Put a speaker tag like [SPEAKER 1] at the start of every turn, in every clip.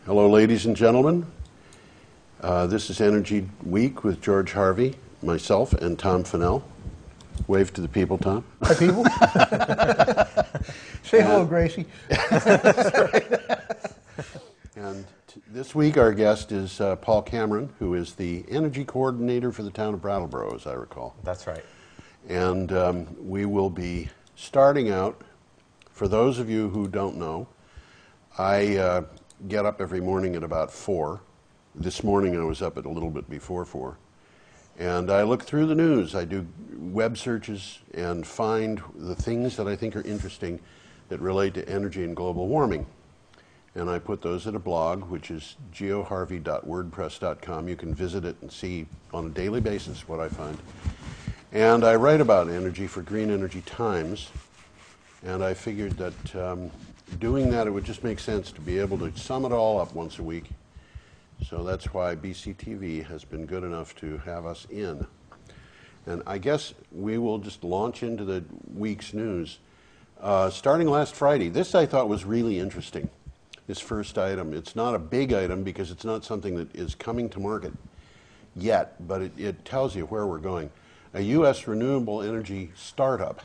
[SPEAKER 1] Hello, ladies and gentlemen. This is Energy Week with George Harvey, myself, and Tom Finnell. Wave to the people, Tom.
[SPEAKER 2] Hi, people. Say hello, Gracie.
[SPEAKER 1] And this week our guest is Paul Cameron, who is the energy coordinator for the town of Brattleboro, as I recall.
[SPEAKER 3] That's right.
[SPEAKER 1] And we will be starting out, for those of you who don't know, I get up every morning at about 4. This morning I was up at a little bit before 4. And I look through the news. I do web searches and find the things that I think are interesting that relate to energy and global warming. And I put those in a blog, which is geoharvey.wordpress.com. You can visit it and see on a daily basis what I find. And I write about energy for Green Energy Times. And I figured that doing that, it would just make sense to be able to sum it all up once a week. So that's why BCTV has been good enough to have us in. And I guess we will just launch into the week's news. Starting last Friday, this I thought was really interesting, this first item. It's not a big item because it's not something that is coming to market yet, but it tells you where we're going. A U.S. renewable energy startup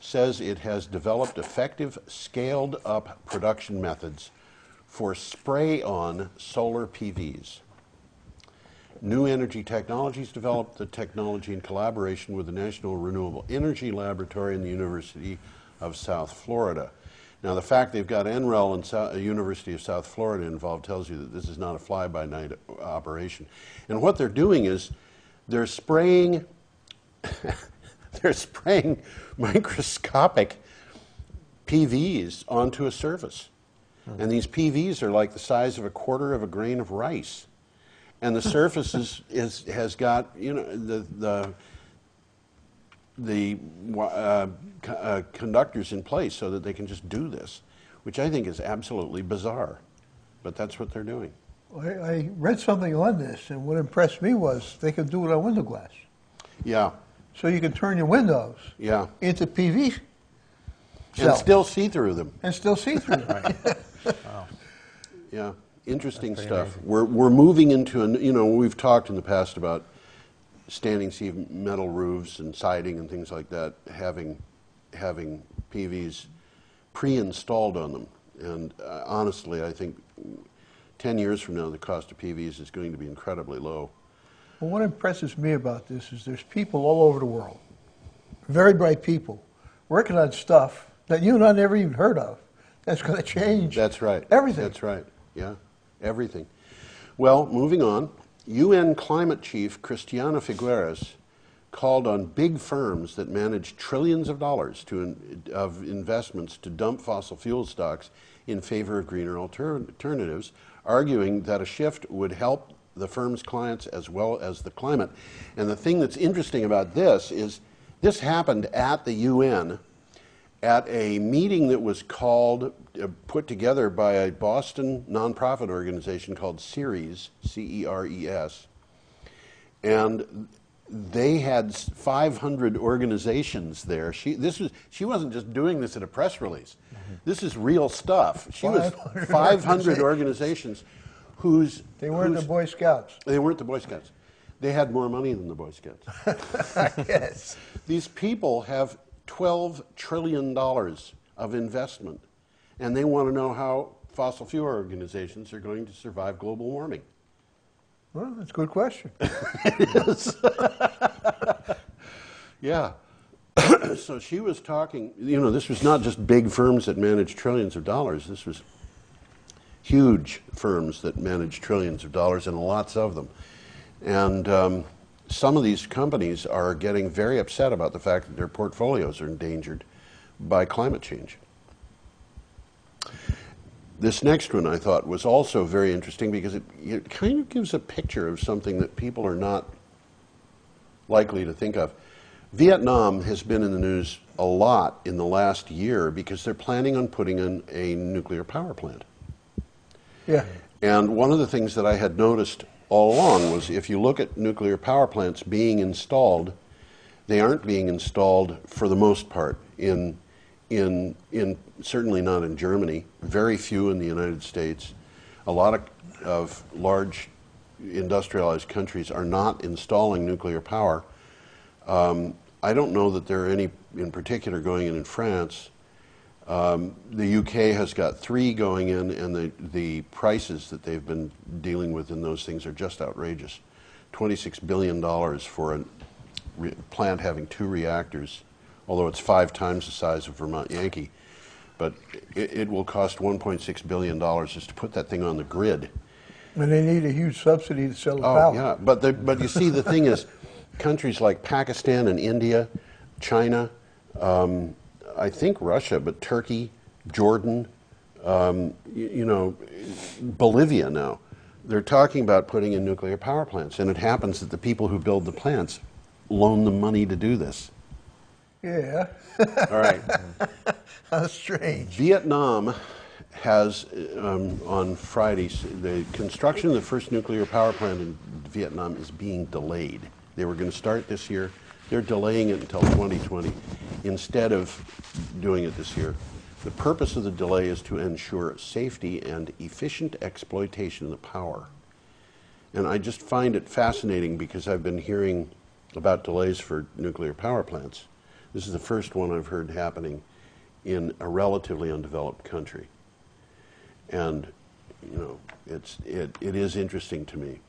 [SPEAKER 1] says it has developed effective scaled-up production methods for spray-on solar PVs. New Energy Technologies developed the technology in collaboration with the National Renewable Energy Laboratory and the University of South Florida. Now, the fact they've got NREL and University of South Florida involved tells you that this is not a fly-by-night operation. And what they're doing is they're spraying microscopic PVs onto a surface. And these PVs are like the size of a quarter of a grain of rice. And the surface has got, you know, the conductors in place so that they can just do this, which I think is absolutely bizarre. But that's what they're doing.
[SPEAKER 2] I read something on this, and what impressed me was they could do it on window glass.
[SPEAKER 1] Yeah.
[SPEAKER 2] So you can turn your windows into PV cells.
[SPEAKER 1] And still see through them.
[SPEAKER 2] And still see through them.
[SPEAKER 3] Right. Wow.
[SPEAKER 1] Yeah, interesting stuff.
[SPEAKER 3] amazing.
[SPEAKER 1] We're moving into, you know, we've talked in the past about standing seam metal roofs and siding and things like that, having PVs pre-installed on them. And honestly, I think 10 years from now, the cost of PVs is going to be incredibly low.
[SPEAKER 2] Well, what impresses me about this is there's people all over the world, very bright people, working on stuff that you and I never even heard of. That's going to change.
[SPEAKER 1] That's right.
[SPEAKER 2] Everything.
[SPEAKER 1] That's right. Yeah, everything. Well, moving on, UN climate chief Christiana Figueres called on big firms that manage trillions of dollars of investments to dump fossil fuel stocks in favor of greener alternatives, arguing that a shift would help the firm's clients as well as the climate. And the thing that's interesting about this is this happened at the UN at a meeting that was put together by a Boston nonprofit organization called CERES, C-E-R-E-S. And they had 500 organizations there. She wasn't just doing this in a press release. Mm-hmm. This is real stuff. She was 500 organizations whose...
[SPEAKER 2] They weren't the Boy Scouts.
[SPEAKER 1] They weren't the Boy Scouts. They had more money than the Boy Scouts.
[SPEAKER 2] Yes.
[SPEAKER 1] These people have $12 trillion of investment, and they want to know how fossil fuel organizations are going to survive global warming.
[SPEAKER 2] Well, that's a good question.
[SPEAKER 1] It is. Yeah. So she was talking, you know, this was not just big firms that manage trillions of dollars. This was huge firms that manage trillions of dollars, and lots of them. And some of these companies are getting very upset about the fact that their portfolios are endangered by climate change. This next one I thought was also very interesting because it kind of gives a picture of something that people are not likely to think of. Vietnam has been in the news a lot in the last year because they're planning on putting in a nuclear power plant.
[SPEAKER 2] Yeah.
[SPEAKER 1] And one of the things that I had noticed all along was if you look at nuclear power plants being installed, they aren't being installed for the most part in certainly not in Germany, very few in the United States. a lot of large industrialized countries are not installing nuclear power. I don't know that there are any in particular going in France. The UK has got 3 going in, and the prices that they've been dealing with in those things are just outrageous. $26 billion for a plant having 2 reactors, although it's 5 times the size of Vermont Yankee. But it will cost $1.6 billion just to put that thing on the grid.
[SPEAKER 2] And they need a huge subsidy to sell the power.
[SPEAKER 1] Yeah, but you see, the thing is, countries like Pakistan and India, China, I think Russia, but Turkey, Jordan, you know, Bolivia now, they're talking about putting in nuclear power plants. And it happens that the people who build the plants loan them money to do this.
[SPEAKER 2] Yeah.
[SPEAKER 1] All right.
[SPEAKER 2] How strange.
[SPEAKER 1] Vietnam has, on Friday, the construction of the first nuclear power plant in Vietnam is being delayed. They were going to start this year. They're delaying it until 2020 instead of doing it this year. The purpose of the delay is to ensure safety and efficient exploitation of the power. And I just find it fascinating because I've been hearing about delays for nuclear power plants. This is the first one I've heard happening in a relatively undeveloped country. And, you know, it is interesting to me.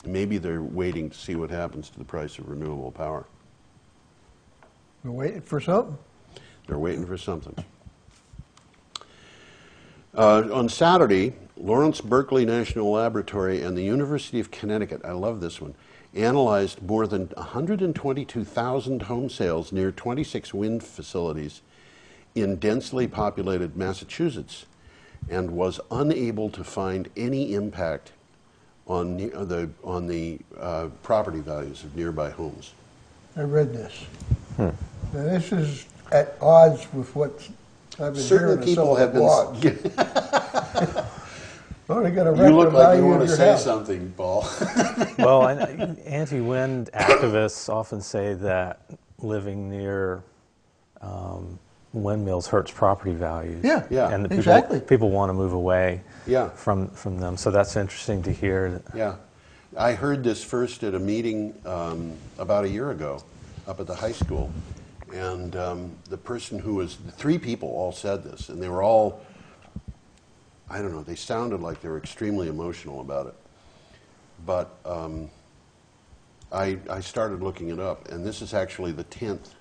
[SPEAKER 1] Maybe they're waiting to see what happens to the price of renewable power.
[SPEAKER 2] We're waiting for something.
[SPEAKER 1] They're waiting for something. On Saturday, Lawrence Berkeley National Laboratory and the University of Connecticut, I love this one, analyzed more than 122,000 home sales near 26 wind facilities in densely populated Massachusetts, and was unable to find any impact on the property values of nearby homes.
[SPEAKER 2] I read this. Now this is at odds with what I've been
[SPEAKER 1] Certain
[SPEAKER 2] hearing
[SPEAKER 1] people have been.
[SPEAKER 2] Well, they got a
[SPEAKER 1] You
[SPEAKER 2] record
[SPEAKER 1] look like
[SPEAKER 2] value
[SPEAKER 1] you want
[SPEAKER 2] of
[SPEAKER 1] to
[SPEAKER 2] your
[SPEAKER 1] say
[SPEAKER 2] house.
[SPEAKER 1] something, Paul.
[SPEAKER 3] Well, anti-wind activists often say that living near windmills hurts property values.
[SPEAKER 2] Yeah,
[SPEAKER 1] Yeah.
[SPEAKER 3] And the
[SPEAKER 2] exactly.
[SPEAKER 3] people want to move away
[SPEAKER 1] Yeah.
[SPEAKER 3] from them. So that's interesting to hear.
[SPEAKER 1] Yeah. I heard this first at a meeting about a year ago up at the high school. And the person who was, 3 people all said this, and they were all, I don't know, they sounded like they were extremely emotional about it. But I started looking it up, and this is actually the 10th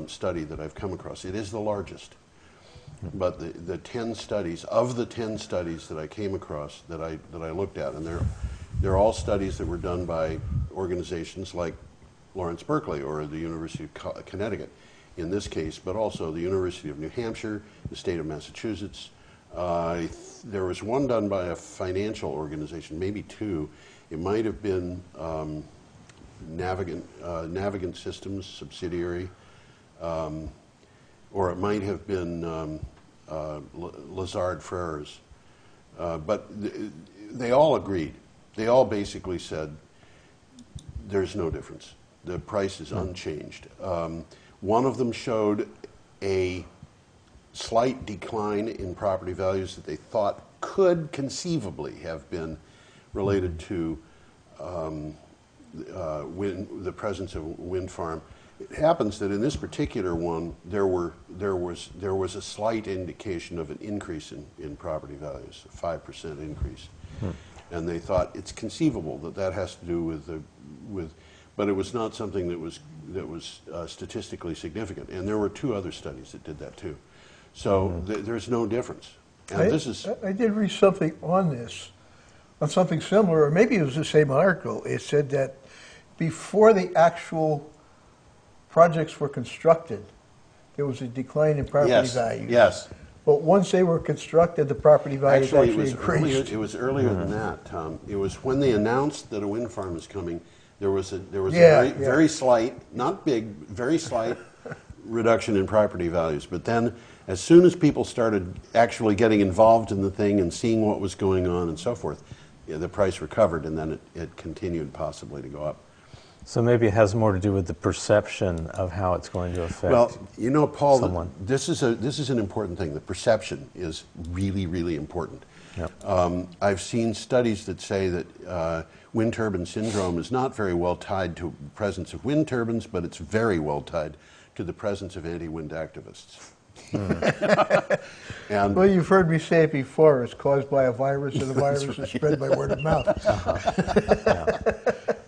[SPEAKER 1] study that I've come across. It is the largest. But the 10 studies, of the 10 studies that I came across, that I looked at, and they're all studies that were done by organizations like Lawrence Berkeley or the University of Connecticut in this case, but also the University of New Hampshire, the state of Massachusetts. There was one done by a financial organization, maybe 2. It might have been Navigant Systems subsidiary, or it might have been Lazard Frères. But they all agreed. They all basically said there's no difference. The price is unchanged. One of them showed a slight decline in property values that they thought could conceivably have been related to the presence of a wind farm. It happens that in this particular one, there was a slight indication of an increase in property values, a 5% increase, and they thought it's conceivable that has to do with, but it was not something that was statistically significant. And there were 2 other studies that did that too. So there's no difference. And
[SPEAKER 2] I did read something on this, on something similar, or maybe it was the same article. It said that before the actual projects were constructed, there was a decline in property values.
[SPEAKER 1] Yes.
[SPEAKER 2] But once they were constructed, the property values actually increased.
[SPEAKER 1] It was earlier than that, Tom. It was when they announced that a wind farm was coming. There was a very slight, not big, very slight reduction in property values. But then, as soon as people started actually getting involved in the thing and seeing what was going on and so forth, the price recovered, and then it continued possibly to go up.
[SPEAKER 3] So maybe it has more to do with the perception of how it's going to affect.
[SPEAKER 1] Well, you know, Paul,
[SPEAKER 3] someone.
[SPEAKER 1] this is an important thing. The perception is really, really important.
[SPEAKER 3] Yep.
[SPEAKER 1] I've seen studies that say that wind turbine syndrome is not very well tied to the presence of wind turbines, but it's very well tied to the presence of anti-wind activists. And
[SPEAKER 2] Well, you've heard me say it before. It's caused by a virus, and the virus is spread by word of mouth.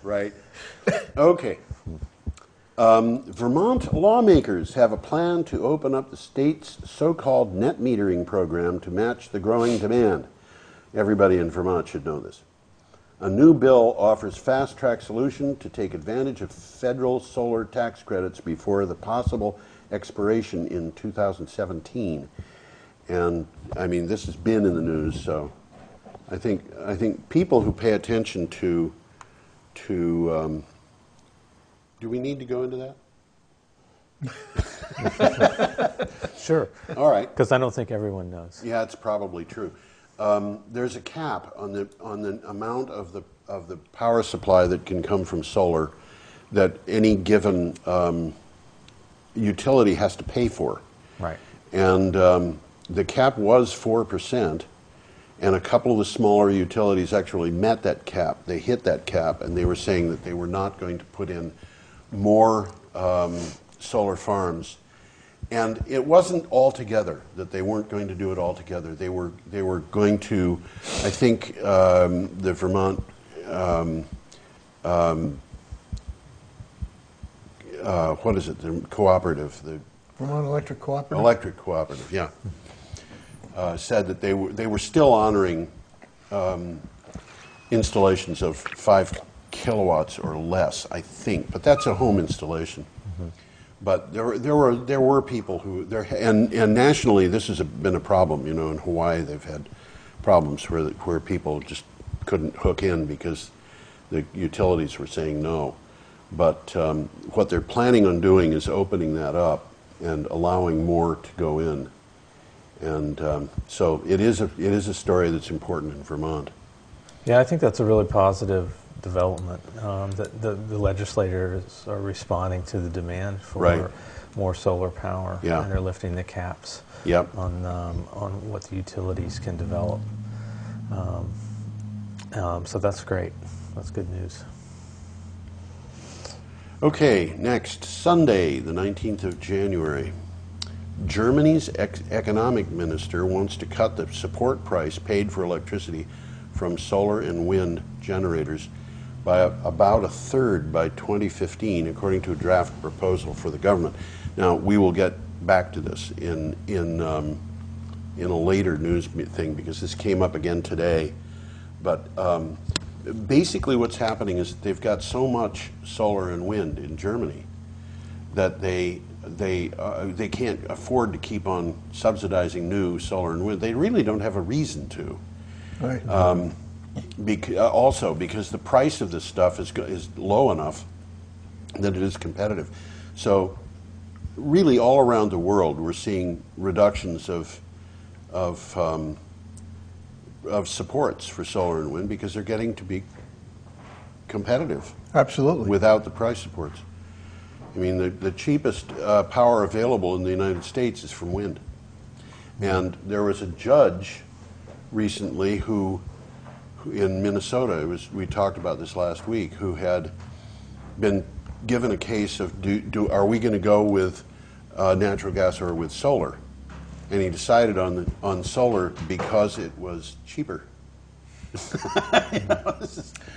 [SPEAKER 1] right. Okay. Vermont lawmakers have a plan to open up the state's so-called net metering program to match the growing demand. Everybody in Vermont should know this. A new bill offers fast-track solution to take advantage of federal solar tax credits before the possible expiration in 2017. And I mean, this has been in the news, so I think people who pay attention to do we need to go into that?
[SPEAKER 3] Sure.
[SPEAKER 1] All right.
[SPEAKER 3] Because I don't think everyone knows.
[SPEAKER 1] Yeah, it's probably true. There's a cap on the amount of the power supply that can come from solar that any given utility has to pay for.
[SPEAKER 3] Right.
[SPEAKER 1] And the cap was 4%, and a couple of the smaller utilities actually met that cap. They hit that cap, and they were saying that they were not going to put in more solar farms. And it wasn't altogether that they weren't going to do it altogether. They were going to, I think, the Vermont what is it? The cooperative, the
[SPEAKER 2] Vermont Electric Cooperative?
[SPEAKER 1] Electric Cooperative, yeah, said that they were still honoring installations of 5 kilowatts or less, I think, but that's a home installation. Mm-hmm. But there were people who and nationally this has been a problem. You know, in Hawaii they've had problems where people just couldn't hook in because the utilities were saying no. But what they're planning on doing is opening that up and allowing more to go in. And so it is a story that's important in Vermont.
[SPEAKER 3] Yeah, I think that's a really positive development. That the legislators are responding to the demand for more solar power,
[SPEAKER 1] Yeah.
[SPEAKER 3] and they're lifting the caps
[SPEAKER 1] Yep.
[SPEAKER 3] on what the utilities can develop. So that's great. That's good news.
[SPEAKER 1] Okay, next, Sunday, the 19th of January. Germany's economic minister wants to cut the support price paid for electricity from solar and wind generators by about a third by 2015, according to a draft proposal for the government. Now, we will get back to this in a later news thing because this came up again today. But basically what's happening is they've got so much solar and wind in Germany that they can't afford to keep on subsidizing new solar and wind. They really don't have a reason to.
[SPEAKER 2] Right.
[SPEAKER 1] Also because the price of this stuff is low enough that it is competitive. So really all around the world we're seeing reductions of supports for solar and wind because they're getting to be competitive.
[SPEAKER 2] Absolutely.
[SPEAKER 1] Without the price supports. I mean, the cheapest power available in the United States is from wind. And there was a judge recently who in Minnesota, we talked about this last week, who had been given a case of are we going to go with natural gas or with solar? And he decided on solar because it was cheaper.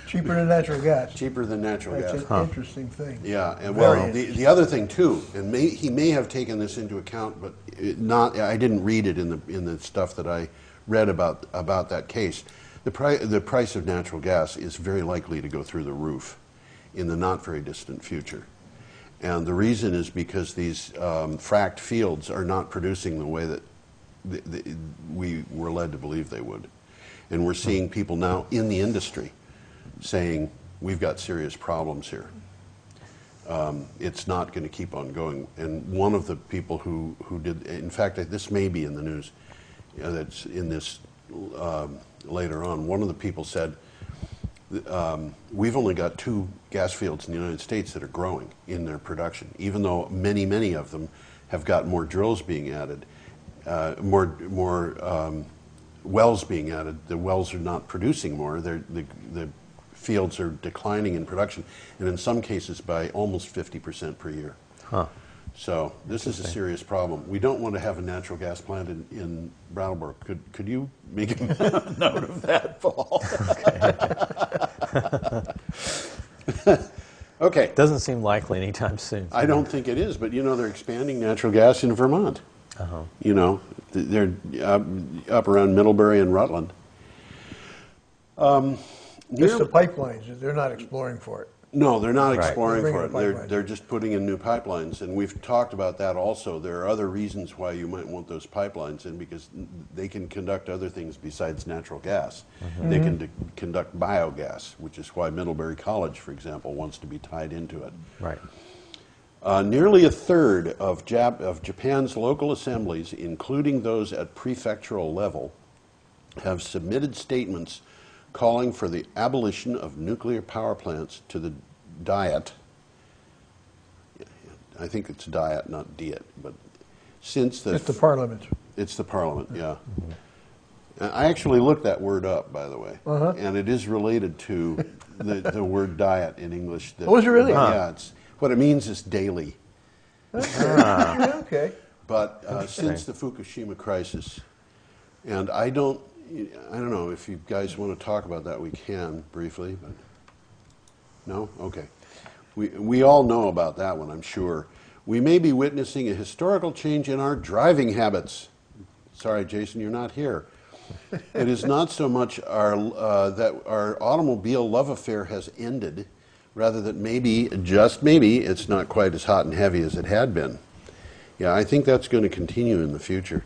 [SPEAKER 2] Cheaper than natural gas.
[SPEAKER 1] Cheaper than natural
[SPEAKER 2] That's
[SPEAKER 1] gas.
[SPEAKER 2] an interesting thing.
[SPEAKER 1] Yeah, and
[SPEAKER 2] Very
[SPEAKER 1] well, the other thing too, and he may have taken this into account, but I didn't read it in the stuff that I read about that case. The price of natural gas is very likely to go through the roof in the not very distant future. And the reason is because these fracked fields are not producing the way that we were led to believe they would. And we're seeing people now in the industry saying, we've got serious problems here. It's not going to keep on going. And one of the people who did, in fact, this may be in the news, that's in this later on, one of the people said, we've only got 2 gas fields in the United States that are growing in their production, even though many, many of them have got more drills being added, more wells being added. The wells are not producing more. The fields are declining in production, and in some cases by almost 50% per year.
[SPEAKER 3] Huh.
[SPEAKER 1] So this is a serious problem. We don't want to have a natural gas plant in Brattleboro. Could you make a note of that, Paul? Okay.
[SPEAKER 3] Doesn't seem likely anytime soon.
[SPEAKER 1] I don't think it is, but you know they're expanding natural gas in Vermont.
[SPEAKER 3] Uh-huh.
[SPEAKER 1] You know, they're up around Middlebury and Rutland.
[SPEAKER 2] Just the pipelines, they're not exploring for it.
[SPEAKER 1] No, they're not
[SPEAKER 3] Right.
[SPEAKER 1] exploring
[SPEAKER 2] They're
[SPEAKER 1] for
[SPEAKER 2] bringing
[SPEAKER 1] it.
[SPEAKER 2] pipelines.
[SPEAKER 1] They're just putting in new pipelines, and we've talked about that also. There are other reasons why you might want those pipelines in, because they can conduct other things besides natural gas. They can conduct biogas, which is why Middlebury College, for example, wants to be tied into it.
[SPEAKER 3] Right.
[SPEAKER 1] Nearly a third of Japan's local assemblies, including those at prefectural level, have submitted statements calling for the abolition of nuclear power plants to the Diet. I think it's Diet, not Diet, but since the...
[SPEAKER 2] It's the parliament.
[SPEAKER 1] It's the parliament, yeah. I actually looked that word up, by the way, and it is related to the word diet in English.
[SPEAKER 2] Oh, is it really?
[SPEAKER 1] Yeah, it's, what it means is daily.
[SPEAKER 2] Okay.
[SPEAKER 1] But since the Fukushima crisis, and I don't know if you guys want to talk about that, we can briefly, but no? Okay. We all know about that one, I'm sure. We may be witnessing a historical change in our driving habits. Sorry, Jason, you're not here. It is not so much that our automobile love affair has ended, rather that maybe, just maybe, it's not quite as hot and heavy as it had been. Yeah, I think that's going to continue in the future.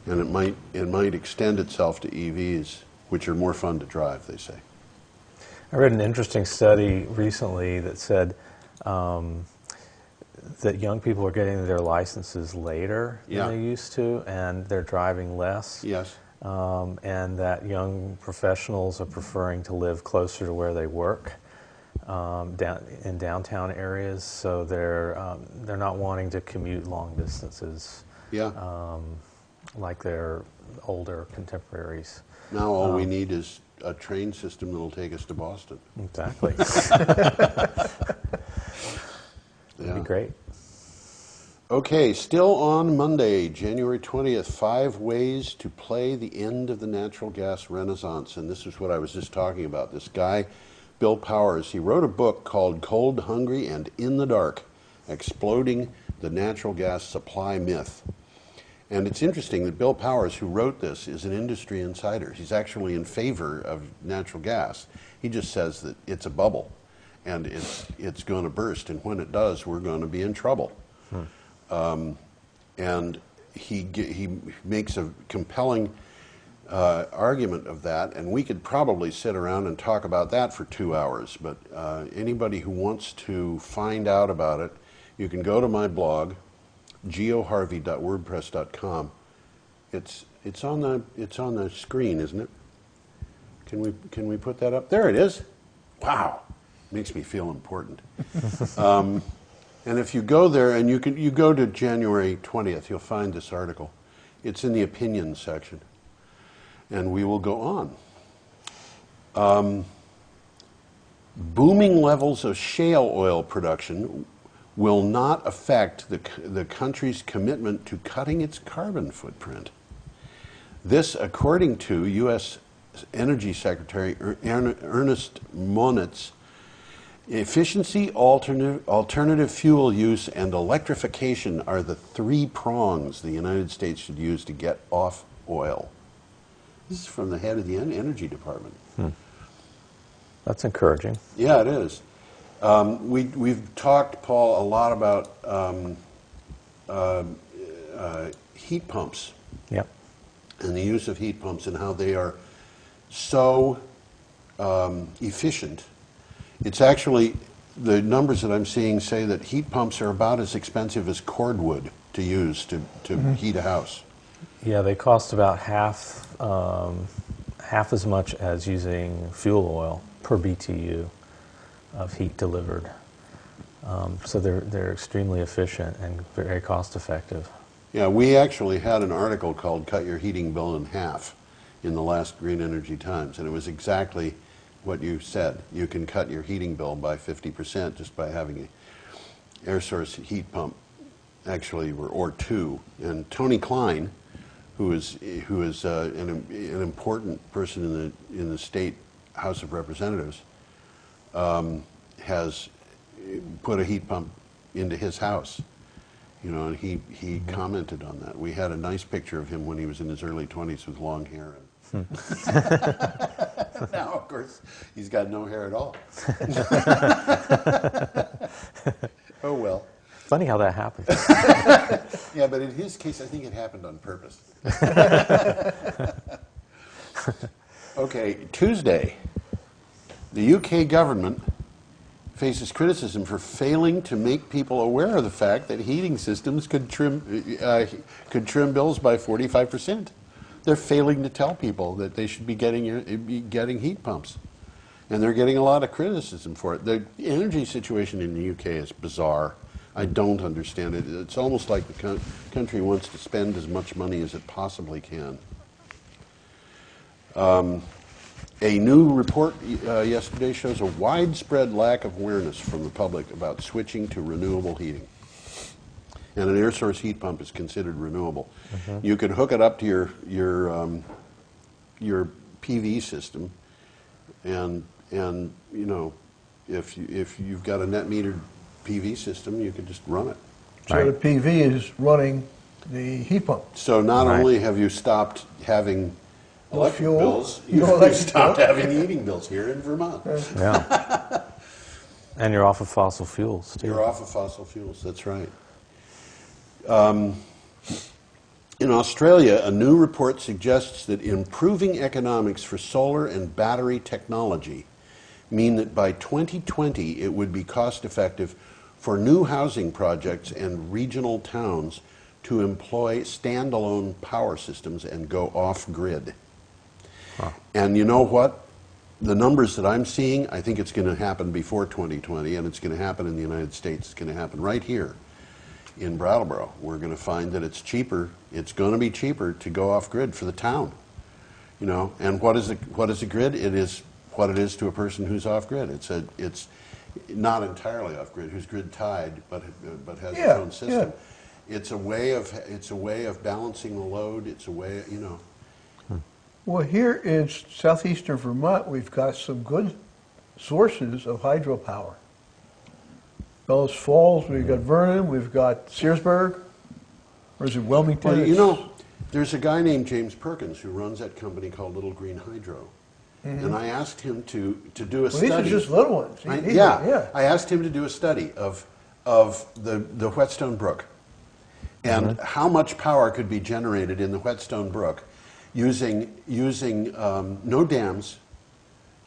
[SPEAKER 1] And it might extend itself to EVs, which are more fun to drive, they say.
[SPEAKER 3] I read an interesting study recently that said that young people are getting their licenses later than they used to, and they're driving less.
[SPEAKER 1] Yes.
[SPEAKER 3] And that young professionals are preferring to live closer to where they work, in downtown areas. So they're not wanting to commute long distances.
[SPEAKER 1] Yeah.
[SPEAKER 3] Like their older contemporaries.
[SPEAKER 1] Now all we need is a train system that'll take us to Boston.
[SPEAKER 3] Exactly. That'd be great.
[SPEAKER 1] Okay, still on Monday, January 20th, 5 ways to play the end of the natural gas renaissance. And this is what I was just talking about. This guy, Bill Powers, he wrote a book called Cold, Hungry, and in the Dark, Exploding the Natural Gas Supply Myth. And it's interesting that Bill Powers, who wrote this, is an industry insider. He's actually in favor of natural gas. He just says that it's a bubble, and it's going to burst, and when it does, we're going to be in trouble. And he makes a compelling argument of that, and we could probably sit around and talk about that for 2 hours, but anybody who wants to find out about it, you can go to my blog, geoharvey.wordpress.com. It's on the screen, isn't it? Can we put that up? There it is. Wow, makes me feel important. And if you go there, and you go to January 20th, you'll find this article. It's in the opinions section, and we will go on. Booming levels of shale oil production will not affect the country's commitment to cutting its carbon footprint. This, according to U.S. Energy Secretary Ernest Moniz, efficiency, alternative fuel use, and electrification are the 3 prongs the United States should use to get off oil. This is from the head of the Energy Department.
[SPEAKER 3] That's encouraging.
[SPEAKER 1] Yeah, it is. We've talked, Paul, a lot about heat pumps.
[SPEAKER 3] Yep.
[SPEAKER 1] And the use of heat pumps and how they are so efficient. It's actually, the numbers that I'm seeing say that heat pumps are about as expensive as cordwood to use to heat a house.
[SPEAKER 3] Yeah, they cost about half as much as using fuel oil per BTU of heat delivered. So they're extremely efficient and very cost effective.
[SPEAKER 1] Yeah, we actually had an article called "Cut Your Heating Bill in Half" in the last Green Energy Times, and it was exactly what you said. You can cut your heating bill by 50% just by having an air source heat pump, actually, or two. And Tony Klein, who is an important person in the state House of Representatives, has put a heat pump into his house. You know, and he commented on that. We had a nice picture of him when he was in his early 20s with long hair. Now, of course, he's got no hair at all. Oh, well.
[SPEAKER 3] Funny how that happens.
[SPEAKER 1] Yeah, but in his case, I think it happened on purpose. Okay, Tuesday, the UK government faces criticism for failing to make people aware of the fact that heating systems could trim bills by 45%. They're failing to tell people that they should be getting heat pumps. And they're getting a lot of criticism for it. The energy situation in the UK is bizarre. I don't understand it. It's almost like the country wants to spend as much money as it possibly can. A new report yesterday shows a widespread lack of awareness from the public about switching to renewable heating. And an air source heat pump is considered renewable. Mm-hmm. You could hook it up to your PV system, and you know, if you've got a net metered PV system, you could just run it.
[SPEAKER 2] So right. The PV is running the heat pump.
[SPEAKER 1] So not
[SPEAKER 3] right.
[SPEAKER 1] only have you stopped having electric
[SPEAKER 2] fuel,
[SPEAKER 1] bills, you've stopped having heating bills here in Vermont.
[SPEAKER 3] Yeah. And you're off of fossil fuels, too.
[SPEAKER 1] You're off of fossil fuels, that's right. In Australia, a new report suggests that improving economics for solar and battery technology mean that by 2020 it would be cost effective for new housing projects and regional towns to employ standalone power systems and go off-grid. Huh. And you know what? The numbers that I'm seeing, I think it's going to happen before 2020, and it's going to happen in the United States. It's going to happen right here in Brattleboro. We're going to find that it's cheaper. It's going to be cheaper to go off-grid for the town. You know, and what is a grid? It is what it is to a person who's off-grid. It's not entirely off-grid, who's grid-tied, but has its own system. Yeah. It's a way of balancing the load. It's a way, you know.
[SPEAKER 2] Well, here in southeastern Vermont, we've got some good sources of hydropower. Bellows Falls, we've got Vernon, we've got Searsburg, or is it Wilmington?
[SPEAKER 1] Well, you know, there's a guy named James Perkins who runs that company called Little Green Hydro. Mm-hmm. And I asked him to do a study.
[SPEAKER 2] These are just little ones.
[SPEAKER 1] I asked him to do a study of the Whetstone Brook and how much power could be generated in the Whetstone Brook using no dams,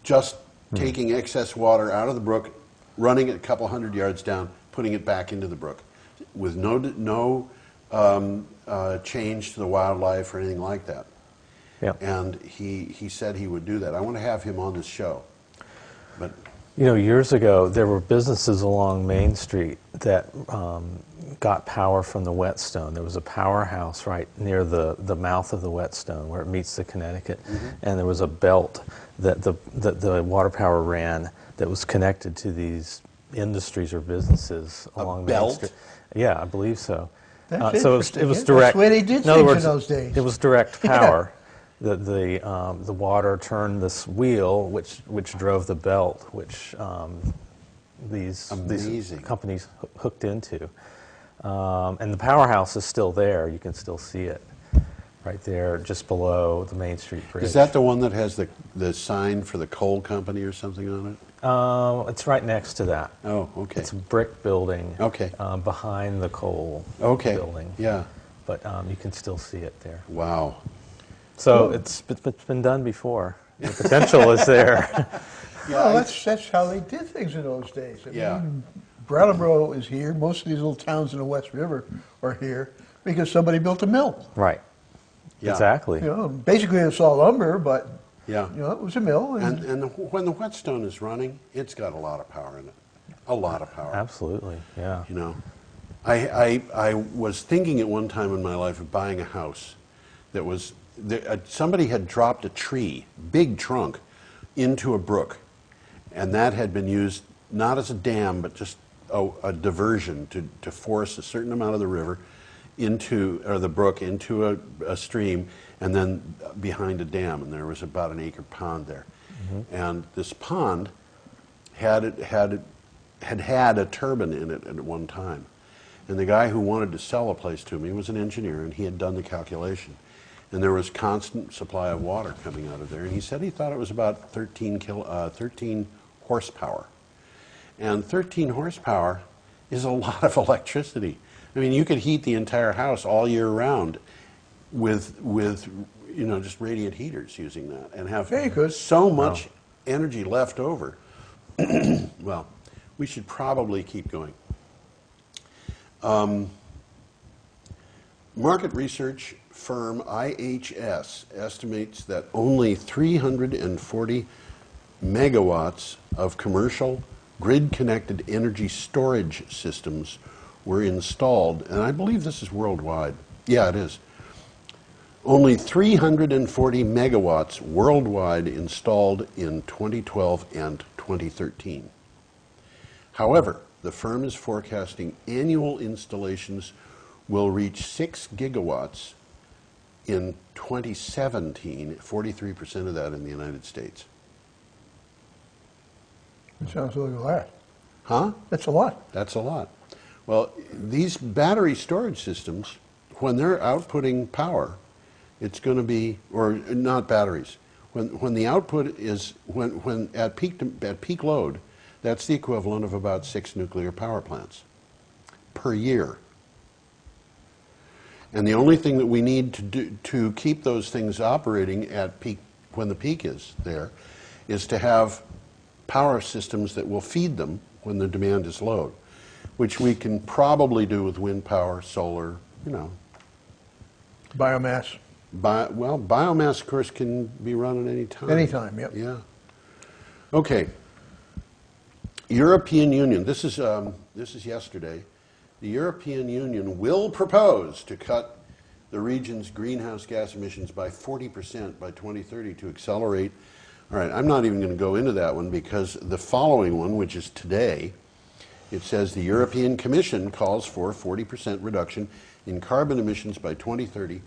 [SPEAKER 1] just taking excess water out of the brook, running it a couple hundred yards down, putting it back into the brook, with no change to the wildlife or anything like that.
[SPEAKER 3] Yeah.
[SPEAKER 1] And he said he would do that. I want to have him on this show. But
[SPEAKER 3] you know, years ago, there were businesses along Main Street that got power from the Whetstone. There was a powerhouse right near the mouth of the Whetstone where it meets the Connecticut, and there was a belt that the water power ran that was connected to these industries or businesses along Main Street. Yeah, I believe so. So it was direct.
[SPEAKER 2] That's the way they did things in those days.
[SPEAKER 3] It was direct power. The water turned this wheel, which drove the belt, which these companies hooked into. And the powerhouse is still there. You can still see it right there, just below the Main Street Bridge.
[SPEAKER 1] Is that the one that has the sign for the coal company or something on it?
[SPEAKER 3] It's right next to that.
[SPEAKER 1] Oh, okay.
[SPEAKER 3] It's a brick building.
[SPEAKER 1] Okay.
[SPEAKER 3] Behind the coal building. Yeah. But you can still see it there.
[SPEAKER 1] Wow.
[SPEAKER 3] So it's been done before. The potential is there.
[SPEAKER 2] Yeah, that's how they did things in those days. I mean, Brattleboro is here. Most of these little towns in the West River are here because somebody built a mill.
[SPEAKER 3] Right.
[SPEAKER 1] Yeah.
[SPEAKER 3] Exactly.
[SPEAKER 2] You know, basically it's all lumber, but
[SPEAKER 1] yeah,
[SPEAKER 2] you know, it was a mill.
[SPEAKER 1] And when the Whetstone is running, it's got a lot of power in it. A lot of power.
[SPEAKER 3] Absolutely. Yeah.
[SPEAKER 1] You know, I was thinking at one time in my life of buying a house that was, somebody had dropped a tree, big trunk, into a brook. And that had been used not as a dam, but just a diversion to force a certain amount of the river into, or the brook into a stream, and then behind a dam. And there was about an acre pond there. And this pond had a turbine in it at one time. And the guy who wanted to sell a place to me was an engineer, and he had done the calculation. And there was constant supply of water coming out of there. And he said he thought it was about 13 horsepower. And 13 horsepower is a lot of electricity. I mean, you could heat the entire house all year round with you know, just radiant heaters using that, and have so much energy left over. Well, we should probably keep going. Market research firm IHS estimates that only 340 megawatts of commercial grid-connected energy storage systems were installed, and I believe this is worldwide. Yeah, it is. Only 340 megawatts worldwide installed in 2012 and 2013. However, the firm is forecasting annual installations will reach 6 gigawatts in 2017, 43% of that in the United States.
[SPEAKER 2] It sounds like a lot.
[SPEAKER 1] Huh?
[SPEAKER 2] That's a lot.
[SPEAKER 1] That's a lot. Well, these battery storage systems, when they're outputting power, it's going to be, or not batteries, when the output is, when at peak load, that's the equivalent of about 6 nuclear power plants per year. And the only thing that we need to do to keep those things operating at peak, when the peak is there, is to have power systems that will feed them when the demand is low, which we can probably do with wind power, solar, you know.
[SPEAKER 2] Biomass.
[SPEAKER 1] Well, biomass, of course, can be run at any time.
[SPEAKER 2] Anytime, yep.
[SPEAKER 1] Yeah. Okay. European Union. This is yesterday. The European Union will propose to cut the region's greenhouse gas emissions by 40% by 2030 to accelerate. All right, I'm not even going to go into that one, because the following one, which is today, it says the European Commission calls for 40% reduction in carbon emissions by 2030,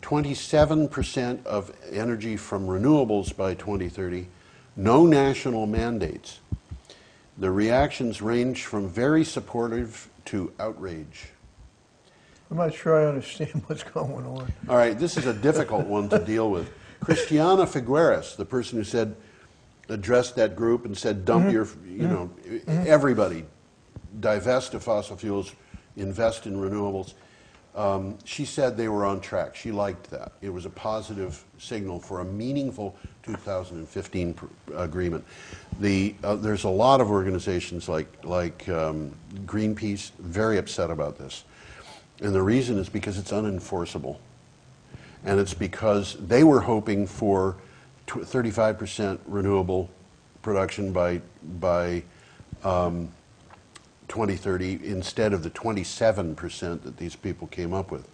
[SPEAKER 1] 27% of energy from renewables by 2030, no national mandates. The reactions range from very supportive to outrage.
[SPEAKER 2] I'm not sure I understand what's going on.
[SPEAKER 1] All right, this is a difficult one to deal with. Christiana Figueres, the person who said, addressed that group and said, dump your, you know, everybody, divest of fossil fuels, invest in renewables. She said they were on track. She liked that. It was a positive signal for a meaningful 2015 agreement. There's a lot of organizations like Greenpeace very upset about this. And the reason is because it's unenforceable. And it's because they were hoping for 35% renewable production by 2030 instead of the 27% that these people came up with.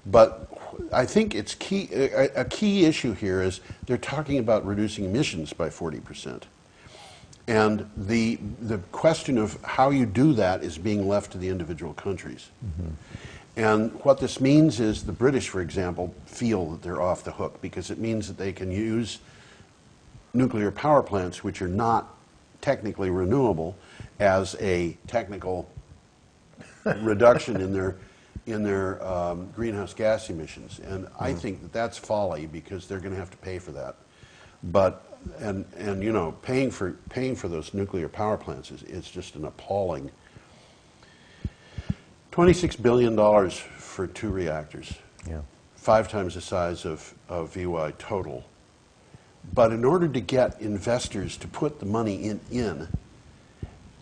[SPEAKER 1] But I think it's key. A key issue here is they're talking about reducing emissions by 40%. And the question of how you do that is being left to the individual countries. And what this means is the British, for example, feel that they're off the hook, because it means that they can use nuclear power plants, which are not technically renewable, as a technical reduction in their greenhouse gas emissions. And I think that that's folly, because they're going to have to pay for that. But and you know, paying for those nuclear power plants is just an appalling. $26 billion for 2 reactors.
[SPEAKER 3] Yeah.
[SPEAKER 1] 5 times the size of VY total. But in order to get investors to put the money in,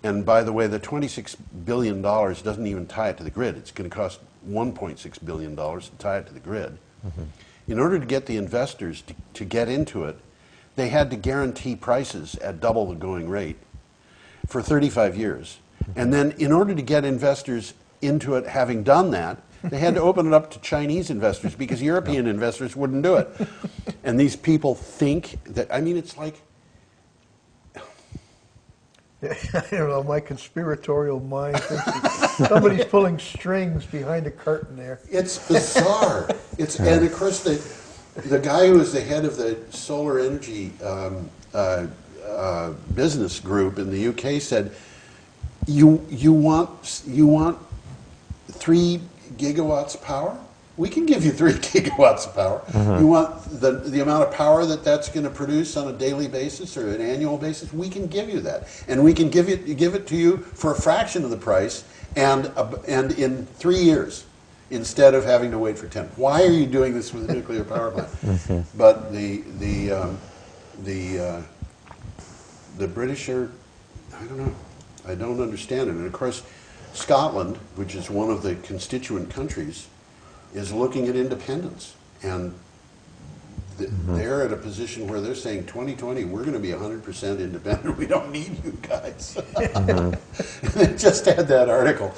[SPEAKER 1] and by the way, the $26 billion doesn't even tie it to the grid. It's going to cost $1.6 billion to tie it to the grid. In order to get the investors to get into it, they had to guarantee prices at double the going rate for 35 years. And then in order to get investors into it having done that. They had to open it up to Chinese investors because European investors wouldn't do it. And these people think that, I mean, it's like...
[SPEAKER 2] I don't know, my conspiratorial mind thinks that somebody's pulling strings behind a curtain there.
[SPEAKER 1] It's bizarre. And of course, the guy who was the head of the solar energy business group in the UK said, you want 3 gigawatts of power? We can give you 3 gigawatts of power.
[SPEAKER 3] Mm-hmm.
[SPEAKER 1] You want the amount of power that's going to produce on a daily basis or an annual basis? We can give you that, and we can give it to you for a fraction of the price, and in 3 years, instead of having to wait for 10. Why are you doing this with a nuclear power plant? Mm-hmm. But the British are, I don't know, I don't understand it. And of course, Scotland, which is one of the constituent countries, is looking at independence. And they're at a position where they're saying 2020, we're going to be 100% independent. We don't need you guys. They just had that article.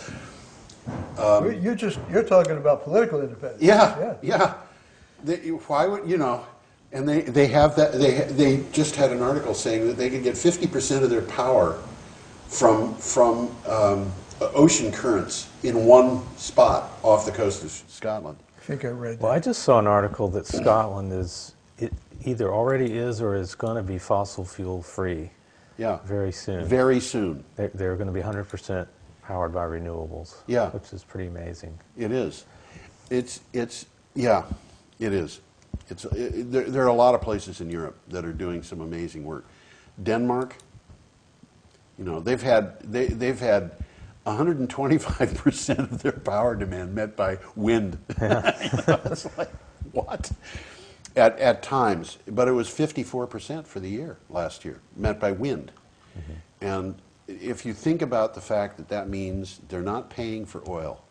[SPEAKER 2] You're talking about political independence.
[SPEAKER 1] Yeah. Why would, and they have that, they just had an article saying that they could get 50% of their power from ocean currents in one spot off the coast of Scotland.
[SPEAKER 2] I think I read that.
[SPEAKER 3] Well, I just saw an article that Scotland either already is or is going to be fossil fuel free.
[SPEAKER 1] Yeah.
[SPEAKER 3] Very soon.
[SPEAKER 1] Very soon.
[SPEAKER 3] They're going to be 100% powered by renewables.
[SPEAKER 1] Yeah.
[SPEAKER 3] Which is pretty amazing.
[SPEAKER 1] It is. It is. There are a lot of places in Europe that are doing some amazing work. Denmark, they've had 125% of their power demand met by wind.
[SPEAKER 3] Yeah.
[SPEAKER 1] It's like, what? At times, but it was 54% for the year last year, met by wind. Mm-hmm. And if you think about the fact that means they're not paying for oil,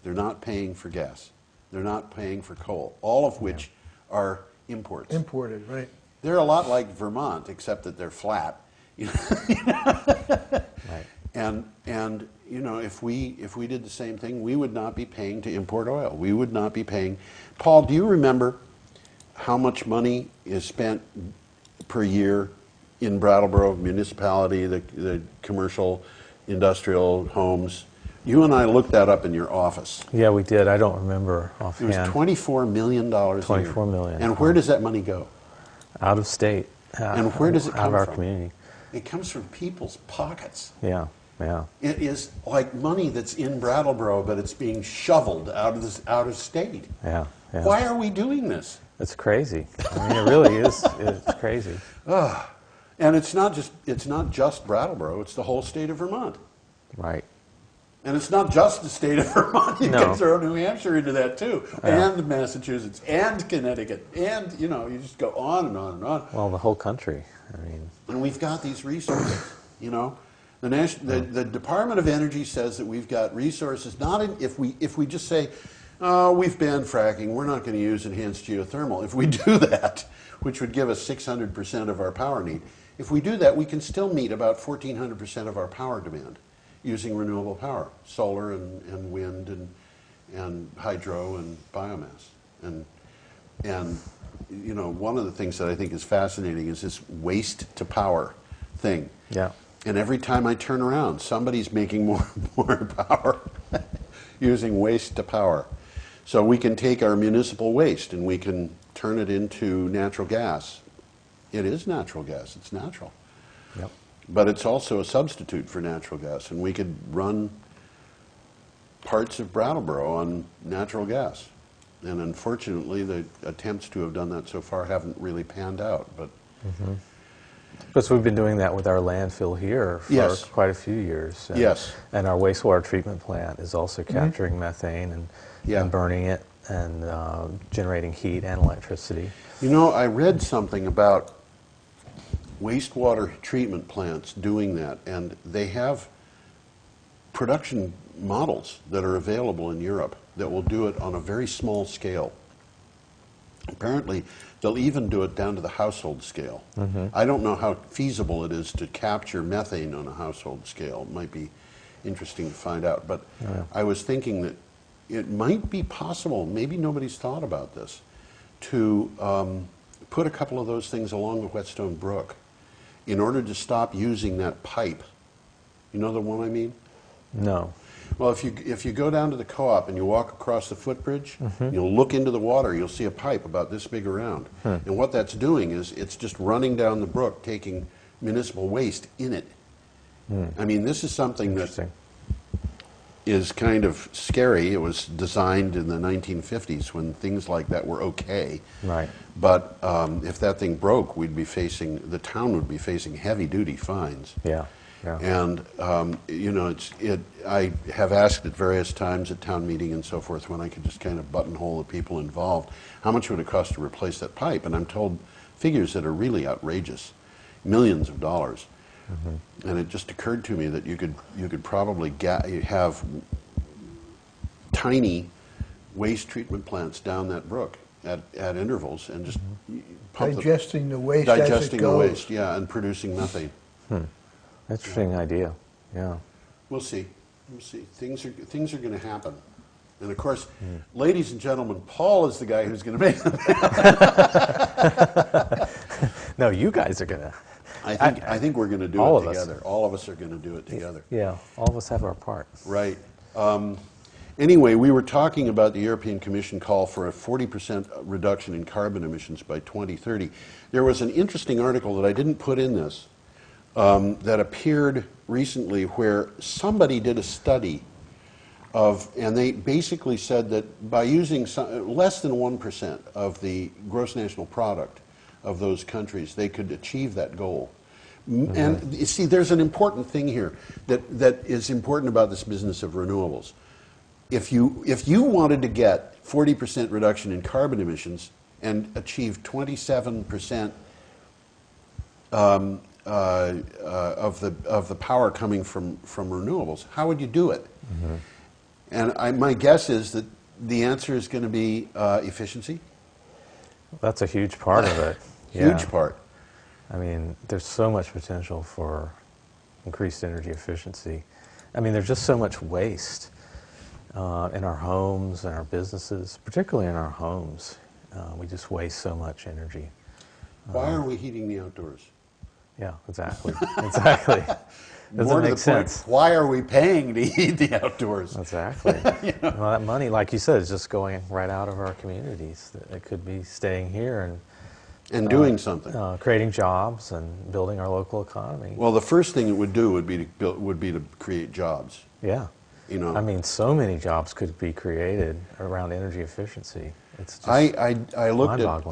[SPEAKER 1] they're not paying for gas, they're not paying for coal, all of which are imports.
[SPEAKER 2] Imported, right.
[SPEAKER 1] They're a lot like Vermont, except that they're flat.
[SPEAKER 3] Right.
[SPEAKER 1] And if we did the same thing, we would not be paying to import oil. We would not be paying. Paul, do you remember how much money is spent per year in Brattleboro municipality, the commercial, industrial homes? You and I looked that up in your office.
[SPEAKER 3] Yeah, we did. I don't remember offhand.
[SPEAKER 1] It was $24 million a year.
[SPEAKER 3] $24 million.
[SPEAKER 1] And where does that money go?
[SPEAKER 3] Out of state.
[SPEAKER 1] And where does it come
[SPEAKER 3] out of our
[SPEAKER 1] from?
[SPEAKER 3] community.
[SPEAKER 1] It comes from people's pockets.
[SPEAKER 3] Yeah.
[SPEAKER 1] It is like money that's in Brattleboro, but it's being shoveled out of state.
[SPEAKER 3] Yeah.
[SPEAKER 1] Why are we doing this?
[SPEAKER 3] It's crazy. I mean, it really is. It's crazy.
[SPEAKER 1] And it's not just Brattleboro. It's the whole state of Vermont.
[SPEAKER 3] Right.
[SPEAKER 1] And it's not just the state of Vermont. You can throw New Hampshire into that too, and Massachusetts, and Connecticut, and you just go on and on and on.
[SPEAKER 3] Well, the whole country. I mean.
[SPEAKER 1] And we've got these resources. The Department of Energy says that we've got resources. If we just say, oh, we've banned fracking, we're not going to use enhanced geothermal. If we do that, which would give us 600% of our power need, if we do that, we can still meet about 1,400% of our power demand using renewable power, solar and wind and hydro and biomass. And one of the things that I think is fascinating is this waste to power thing.
[SPEAKER 3] Yeah.
[SPEAKER 1] And every time I turn around, somebody's making more power using waste to power. So we can take our municipal waste and we can turn it into natural gas. It is natural gas. It's natural.
[SPEAKER 3] Yep.
[SPEAKER 1] But it's also a substitute for natural gas, and we could run parts of Brattleboro on natural gas. And unfortunately, the attempts to have done that so far haven't really panned out. But
[SPEAKER 3] Because we've been doing that with our landfill here for quite a few years. And, and our wastewater treatment plant is also capturing methane and burning it and generating heat and electricity.
[SPEAKER 1] I read something about wastewater treatment plants doing that, and they have production models that are available in Europe that will do it on a very small scale. Apparently, they'll even do it down to the household scale. I don't know how feasible it is to capture methane on a household scale. It might be interesting to find out. But I was thinking that it might be possible, maybe nobody's thought about this, to put a couple of those things along the Whetstone Brook in order to stop using that pipe. You know the one I mean?
[SPEAKER 3] No.
[SPEAKER 1] Well, if you go down to the co-op and you walk across the footbridge, you'll look into the water, you'll see a pipe about this big around. And what that's doing is it's just running down the brook, taking municipal waste in it. I mean, this is something that is kind of scary. It was designed in the 1950s when things like that were okay.
[SPEAKER 3] Right.
[SPEAKER 1] But if that thing broke, the town would be facing heavy-duty fines.
[SPEAKER 3] Yeah. Yeah.
[SPEAKER 1] And you know, I have asked at various times at town meeting and so forth when I could just kind of buttonhole the people involved, how much would it cost to replace that pipe? And I'm told figures that are really outrageous, millions of dollars. And it just occurred to me that you could probably have tiny waste treatment plants down that brook at intervals and just pump
[SPEAKER 2] Digesting the waste as it
[SPEAKER 1] digesting the
[SPEAKER 2] goes.
[SPEAKER 1] waste, yeah, and producing methane.
[SPEAKER 3] Interesting idea. Yeah.
[SPEAKER 1] We'll see. We'll see. Things are going to happen. And of course, ladies and gentlemen, Paul is the guy who's going to make them.
[SPEAKER 3] No, you guys are gonna.
[SPEAKER 1] I think we're going to do
[SPEAKER 3] all
[SPEAKER 1] it
[SPEAKER 3] of us.
[SPEAKER 1] together. All of us are going to do it together.
[SPEAKER 3] Yeah. All of us have our part.
[SPEAKER 1] Right. Anyway, we were talking about the European Commission call for a 40% reduction in carbon emissions by 2030. There was an interesting article that I didn't put in this that appeared recently where somebody did a study and they basically said that by using less than 1% of the gross national product of those countries, they could achieve that goal. And you see, there's an important thing here that is important about this business of renewables. If you wanted to get 40% reduction in carbon emissions and achieve 27% of the power coming from renewables, how would you do it? And my guess is that the answer is going to be efficiency.
[SPEAKER 3] That's a huge part of it.
[SPEAKER 1] Huge part.
[SPEAKER 3] I mean, there's so much potential for increased energy efficiency. I mean, there's just so much waste in our homes and our businesses, particularly in our homes. We just waste so much energy.
[SPEAKER 1] Why are we heating the outdoors?
[SPEAKER 3] Yeah, exactly. Exactly. Doesn't make sense.
[SPEAKER 1] Point, why are we paying to heat the outdoors?
[SPEAKER 3] Exactly. Well, that money, like you said, is just going right out of our communities. It could be staying here
[SPEAKER 1] and doing something,
[SPEAKER 3] creating jobs and building our local economy.
[SPEAKER 1] Well, the first thing it would do would be to create jobs.
[SPEAKER 3] Yeah.
[SPEAKER 1] You know,
[SPEAKER 3] I mean, so many jobs could be created around energy efficiency. It's just
[SPEAKER 1] I looked at.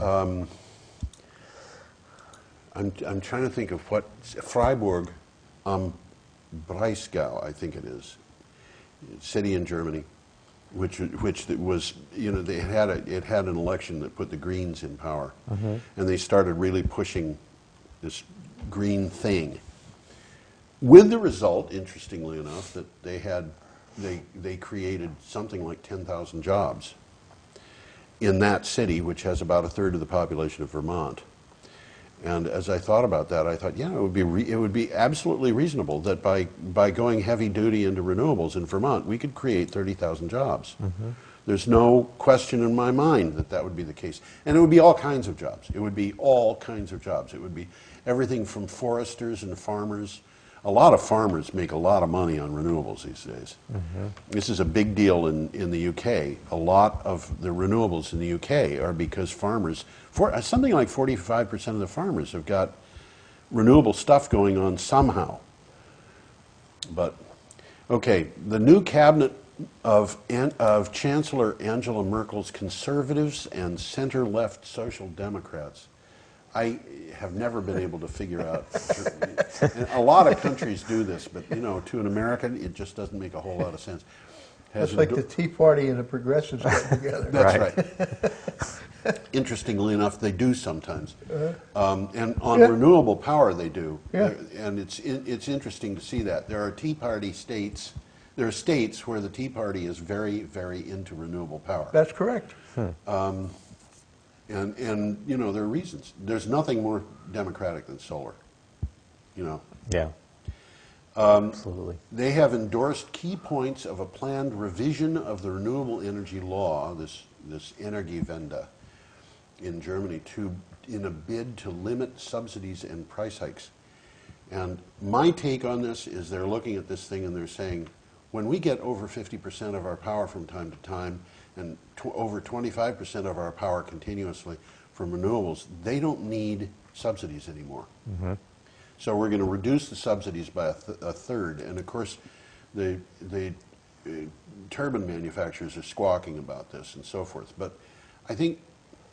[SPEAKER 1] I'm trying to think of what Freiburg am Breisgau, I think it is, city in Germany, which was, you know, it had an election that put the Greens in power, and they started really pushing this green thing. With the result, interestingly enough, that they created something like 10,000 jobs in that city, which has about a third of the population of Vermont. And as I thought about that, I thought, yeah, it would be absolutely reasonable that by going heavy duty into renewables in Vermont, we could create 30,000 jobs. There's no question in my mind that would be the case. And it would be all kinds of jobs. It would be all kinds of jobs. It would be everything from foresters and farmers. A lot of farmers make a lot of money on renewables these days. This is a big deal in the UK. A lot of the renewables in the UK are because farmers, something like 45% of the farmers have got renewable stuff going on somehow. But, okay, the new cabinet of Chancellor Angela Merkel's conservatives and center-left social democrats. I have never been able to figure out. And a lot of countries do this, but you know, to an American, it just doesn't make a whole lot of sense.
[SPEAKER 2] It's like the Tea Party and the Progressives get together.
[SPEAKER 1] That's right. Interestingly enough, they do sometimes, and on renewable power they do. And it's interesting to see that there are Tea Party states. There are states where the Tea Party is very, very into renewable power.
[SPEAKER 2] That's correct.
[SPEAKER 1] And you know, there are reasons. There's nothing more democratic than solar, you know.
[SPEAKER 3] Yeah. Absolutely.
[SPEAKER 1] They have endorsed key points of a planned revision of the renewable energy law, this Energiewende in Germany, in a bid to limit subsidies and price hikes. And my take on this is they're looking at this thing and they're saying, when we get over 50% of our power from time to time and over 25% of our power continuously from renewables, they don't need subsidies anymore. Mm-hmm. So we're going to reduce the subsidies by a third. And of course, the turbine manufacturers are squawking about this and so forth. But I think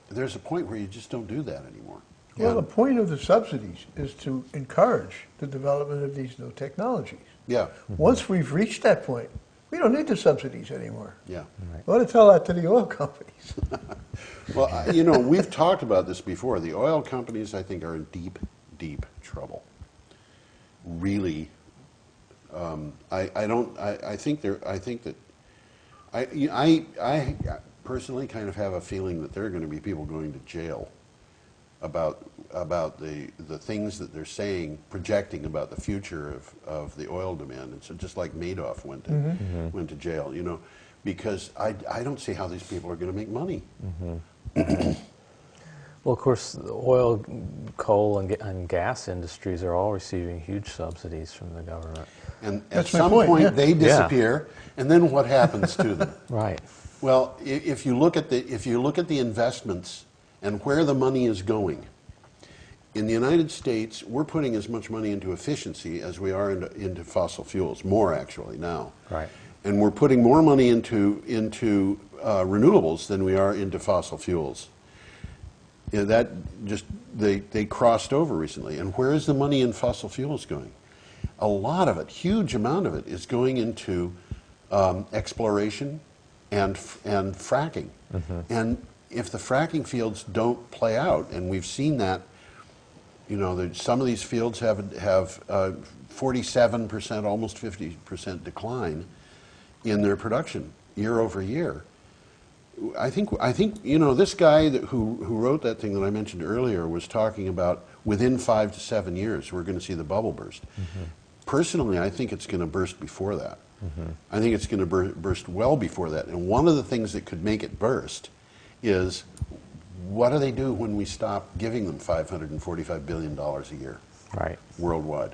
[SPEAKER 1] there's a point where you just don't do that anymore.
[SPEAKER 2] Well, the point of the subsidies is to encourage the development of these new technologies.
[SPEAKER 1] Yeah.
[SPEAKER 2] Mm-hmm. Once we've reached that point, we don't need the subsidies anymore.
[SPEAKER 1] Yeah.
[SPEAKER 3] Right.
[SPEAKER 2] We ought to tell that to the oil companies.
[SPEAKER 1] Well, you know, we've talked about this before. The oil companies, I think, are in deep, deep trouble. Really, I think that I personally kind of have a feeling that there are going to be people going to jail about the things that they're saying, projecting about the future of the oil demand. And so just like Madoff went to jail, you know, because I don't see how these people are going to make money.
[SPEAKER 3] Mm-hmm. Well, of course, the oil, coal, and gas industries are all receiving huge subsidies from the government.
[SPEAKER 1] And
[SPEAKER 2] That's
[SPEAKER 1] at
[SPEAKER 2] my
[SPEAKER 1] some
[SPEAKER 2] point,
[SPEAKER 1] point
[SPEAKER 2] yeah.
[SPEAKER 1] they disappear, and then what happens to them?
[SPEAKER 3] Right.
[SPEAKER 1] Well, if you look at the investments and where the money is going, in the United States, we're putting as much money into efficiency as we are into fossil fuels, more actually now.
[SPEAKER 3] Right.
[SPEAKER 1] And we're putting more money into renewables than we are into fossil fuels. You know, that just they crossed over recently. And where is the money in fossil fuels going? A lot of it, huge amount of it, is going into exploration and fracking. Mm-hmm. And if the fracking fields don't play out, and we've seen that, you know, some of these fields have 47%, almost 50% decline in their production year over year. I think you know, this guy who wrote that thing that I mentioned earlier was talking about within 5 to 7 years we're going to see the bubble burst. Mm-hmm. Personally, I think it's going to burst before that. Mm-hmm. I think it's going to burst well before that. And one of the things that could make it burst is, what do they do when we stop giving them $545 billion a year,
[SPEAKER 3] Right.
[SPEAKER 1] worldwide?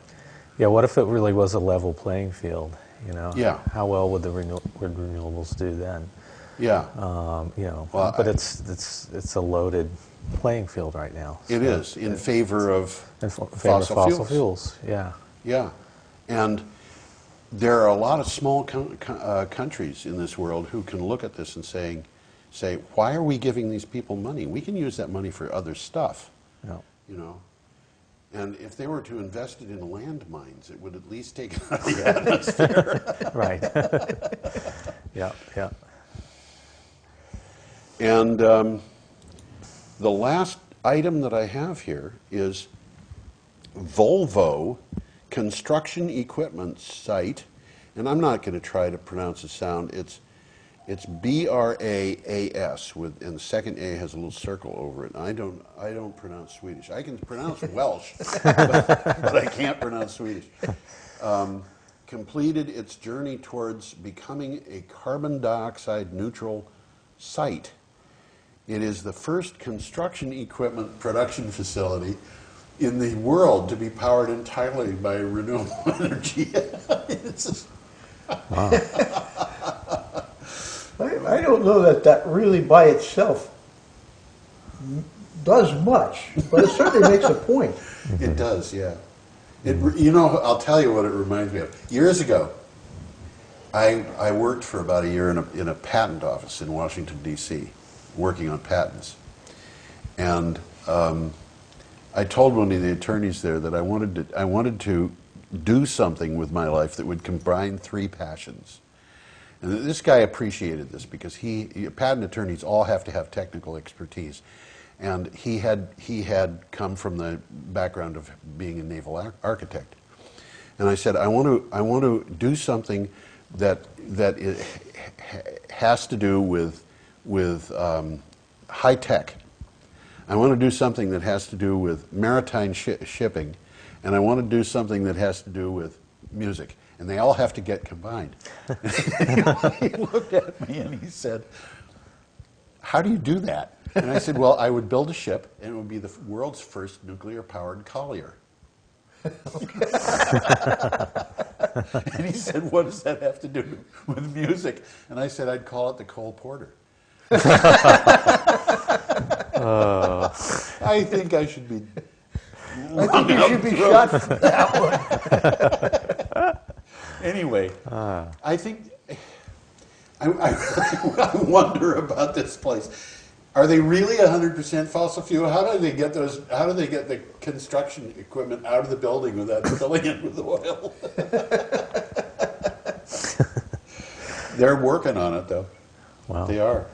[SPEAKER 3] Yeah. What if it really was a level playing field? You know.
[SPEAKER 1] Yeah.
[SPEAKER 3] How well would would renewables do then?
[SPEAKER 1] Yeah.
[SPEAKER 3] You know.
[SPEAKER 1] Well,
[SPEAKER 3] but it's a loaded playing field right now.
[SPEAKER 1] It is in favor of
[SPEAKER 3] fossil fuels. Yeah.
[SPEAKER 1] Yeah, and there are a lot of small countries in this world who can look at this and say, why are we giving these people money? We can use that money for other stuff.
[SPEAKER 3] Yeah.
[SPEAKER 1] You know, and if they were to invest it in landmines, it would at least take it out of the atmosphere.
[SPEAKER 3] Right. Yeah. Yeah.
[SPEAKER 1] And the last item that I have here is Volvo construction equipment site, and I'm not going to try to pronounce the sound. It's BRAAS and the second A has a little circle over it. And I don't pronounce Swedish. I can pronounce Welsh, but I can't pronounce Swedish. Completed its journey towards becoming a carbon dioxide neutral site. It is the first construction equipment production facility in the world to be powered entirely by renewable energy. It's just
[SPEAKER 3] Wow.
[SPEAKER 2] I don't know that really by itself does much, but it certainly makes a point.
[SPEAKER 1] It does, yeah. You know, I'll tell you what it reminds me of. Years ago, I worked for about a year in a patent office in Washington, D.C., working on patents. And I told one of the attorneys there that I wanted to do something with my life that would combine three passions. And this guy appreciated this because patent attorneys all have to have technical expertise. And he had come from the background of being a naval architect. And I said, I want to do something that it has to do with high tech. I want to do something that has to do with maritime shipping, and I want to do something that has to do with music, and they all have to get combined. He looked at me and he said, how do you do that? And I said, well, I would build a ship, and it would be the world's first nuclear-powered collier. And he said, what does that have to do with music? And I said, I'd call it the Cole Porter. I think I should be...
[SPEAKER 2] I think you should be shot for that one.
[SPEAKER 1] Anyway, I think... I wonder about this place. Are they really 100% fossil fuel? How do they get those? How do they get the construction equipment out of the building without filling it with oil? They're working on it, though.
[SPEAKER 3] Wow.
[SPEAKER 1] They are.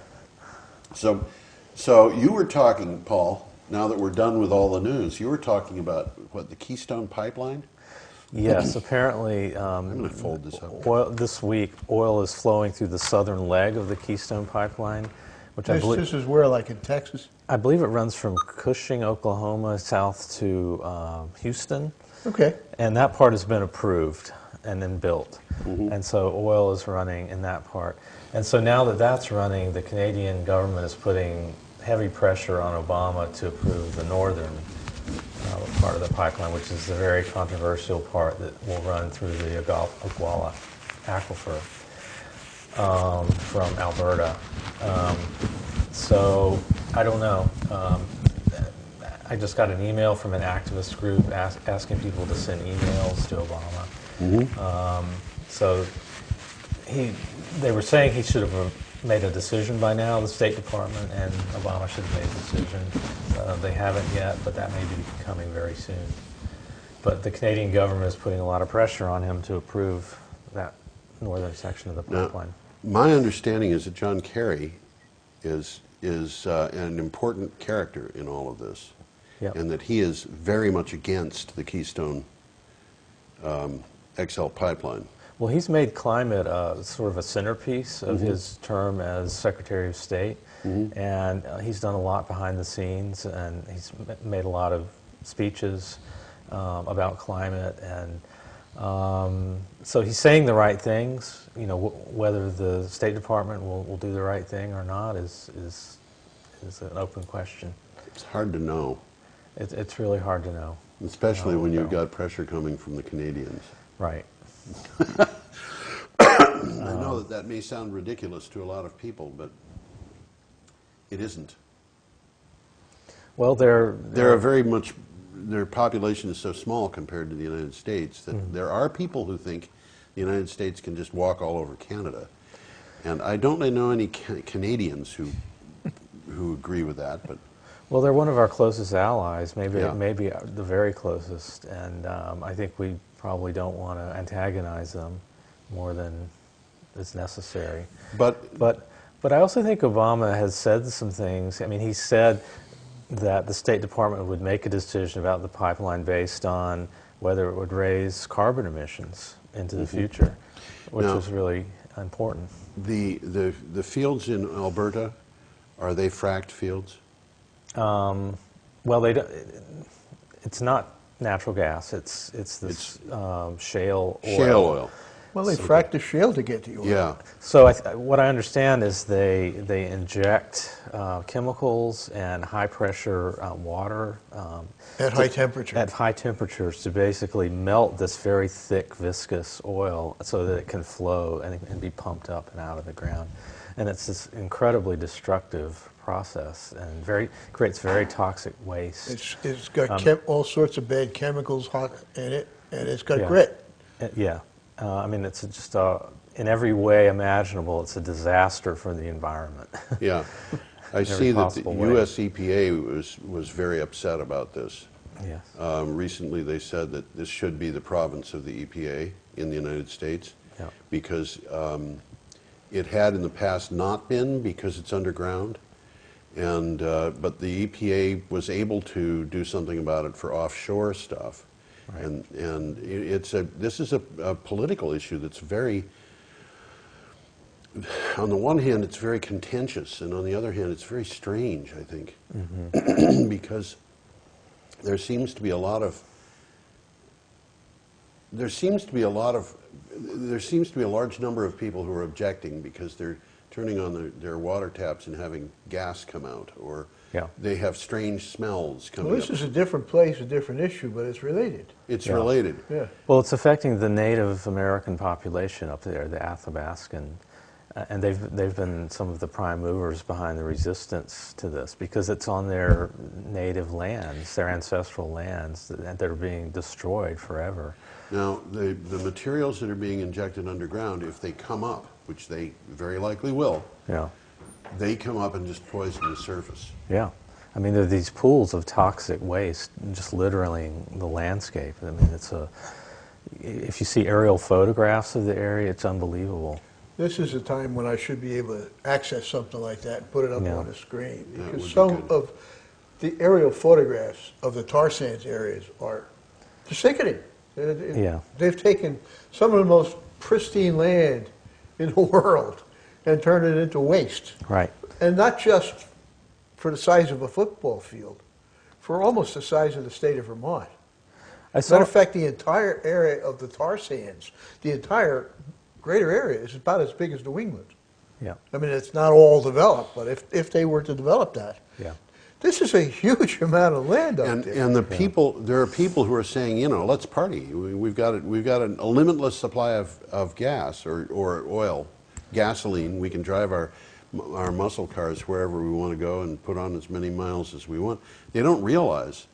[SPEAKER 1] So you were talking, Paul. Now that we're done with all the news, you were talking about what, the Keystone Pipeline?
[SPEAKER 3] Yes, apparently.
[SPEAKER 1] I'm going to fold this up.
[SPEAKER 3] This week, oil is flowing through the southern leg of the Keystone Pipeline, which I believe.
[SPEAKER 2] This is where, like in Texas?
[SPEAKER 3] I believe it runs from Cushing, Oklahoma, south to Houston.
[SPEAKER 2] Okay.
[SPEAKER 3] And that part has been approved and then built. And so oil is running in that part. And so now that that's running, the Canadian government is putting heavy pressure on Obama to approve the northern part of the pipeline, which is the very controversial part that will run through the Oglala aquifer from Alberta. So I don't know. I just got an email from an activist group asking people to send emails to Obama. So they were saying he should have made a decision by now, the State Department, and Obama should have made a decision. They haven't yet, but that may be coming very soon. But the Canadian government is putting a lot of pressure on him to approve that northern section of the pipeline.
[SPEAKER 1] Now, my understanding is that John Kerry is an important character in all of this, and that he is very much against the Keystone XL pipeline.
[SPEAKER 3] Well, he's made climate sort of a centerpiece of his term as Secretary of State, and he's done a lot behind the scenes, and he's made a lot of speeches about climate, and so he's saying the right things. You know, whether the State Department will do the right thing or not is an open question.
[SPEAKER 1] It's hard to know.
[SPEAKER 3] It's really hard to know.
[SPEAKER 1] Especially when you've got pressure coming from the Canadians.
[SPEAKER 3] Right.
[SPEAKER 1] I know that may sound ridiculous to a lot of people, but it isn't.
[SPEAKER 3] Well,
[SPEAKER 1] they're very much, their population is so small compared to the United States that there are people who think the United States can just walk all over Canada. And I don't know any Canadians who agree with that, but...
[SPEAKER 3] Well, they're one of our closest allies, maybe the very closest, and I think we probably don't want to antagonize them more than is necessary. But I also think Obama has said some things. I mean, he said that the State Department would make a decision about the pipeline based on whether it would raise carbon emissions into the future, which is really important.
[SPEAKER 1] The fields in Alberta, are they fracked fields?
[SPEAKER 3] Well, it's not natural gas. It's this shale oil.
[SPEAKER 1] Shale oil.
[SPEAKER 2] Well, they fracked the shale to get the oil.
[SPEAKER 1] Yeah.
[SPEAKER 3] So what I understand is they inject chemicals and high pressure water
[SPEAKER 2] at high temperature.
[SPEAKER 3] At high temperatures to basically melt this very thick viscous oil so that it can flow and be pumped up and out of the ground. And it's this incredibly destructive process and creates very toxic waste.
[SPEAKER 2] It's got all sorts of bad chemicals in it, and it's got grit.
[SPEAKER 3] I mean, it's just in every way imaginable, it's a disaster for the environment.
[SPEAKER 1] Yeah. I see that the U.S. EPA was very upset about this.
[SPEAKER 3] Yes.
[SPEAKER 1] Recently they said that this should be the province of the EPA in the United States because it had in the past not been because it's underground. And but the EPA was able to do something about it for offshore stuff. Right. And this is a political issue that's very, on the one hand, it's very contentious, and on the other hand, it's very strange, I think, because there seems to be a lot of there seems to be a large number of people who are objecting because they're turning on their water taps and having gas come out, or
[SPEAKER 3] Yeah.
[SPEAKER 1] they have strange smells coming
[SPEAKER 2] Well, this
[SPEAKER 1] up.
[SPEAKER 2] is a different place, a different issue, but it's related.
[SPEAKER 1] It's
[SPEAKER 3] Yeah.
[SPEAKER 1] related.
[SPEAKER 2] Yeah.
[SPEAKER 3] Well, it's affecting the Native American population up there, the Athabascan, and they've been some of the prime movers behind the resistance to this because it's on their native lands, their ancestral lands, that are being destroyed forever.
[SPEAKER 1] Now, the materials that are being injected underground, if they come up, which they very likely will,
[SPEAKER 3] Yeah,
[SPEAKER 1] they come up and just poison the surface.
[SPEAKER 3] yeah. I mean, there are these pools of toxic waste just littering the landscape. I mean, if you see aerial photographs of the area, it's unbelievable.
[SPEAKER 2] This is a time when I should be able to access something like that and put it up
[SPEAKER 3] Yeah.
[SPEAKER 2] on the screen.
[SPEAKER 1] That would
[SPEAKER 2] Because
[SPEAKER 1] be
[SPEAKER 2] some
[SPEAKER 1] good.
[SPEAKER 2] of the aerial photographs of the tar sands areas are sickening.
[SPEAKER 3] Yeah.
[SPEAKER 2] They've taken some of the most pristine land in the world and turned it into waste.
[SPEAKER 3] Right.
[SPEAKER 2] And not just for the size of a football field, for almost the size of the state of Vermont. Matter of fact, the entire area of the tar sands, the entire greater area is about as big as New England.
[SPEAKER 3] Yeah.
[SPEAKER 2] I mean, it's not all developed, but if they were to develop that,
[SPEAKER 3] Yeah.
[SPEAKER 2] this is a huge amount of land up there.
[SPEAKER 1] And there are people who are saying, you know, let's party. We've got a limitless supply of gas or oil, gasoline. We can drive our muscle cars wherever we want to go and put on as many miles as we want. They don't realize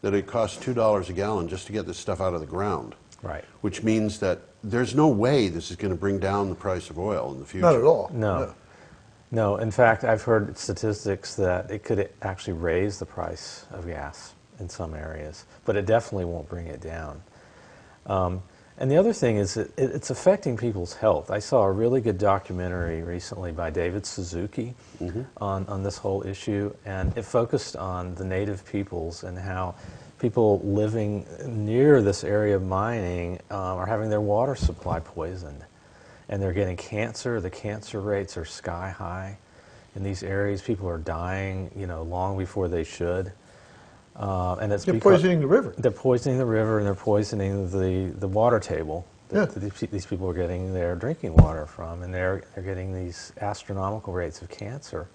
[SPEAKER 1] that it costs $2 a gallon just to get this stuff out of the ground.
[SPEAKER 3] Right.
[SPEAKER 1] Which means that there's no way this is going to bring down the price of oil in the future.
[SPEAKER 2] Not at all.
[SPEAKER 3] No. No, in fact, I've heard statistics that it could actually raise the price of gas in some areas, but it definitely won't bring it down. And the other thing is that it's affecting people's health. I saw a really good documentary recently by David Suzuki on this whole issue, and it focused on the native peoples and how people living near this area of mining are having their water supply poisoned. And they're getting cancer. The cancer rates are sky high in these areas. People are dying, you know, long before they should. And it's
[SPEAKER 2] They're poisoning the river.
[SPEAKER 3] They're poisoning the river, and they're poisoning the water table
[SPEAKER 2] Yeah.
[SPEAKER 3] that these people are getting their drinking water from, and they're getting these astronomical rates of cancer.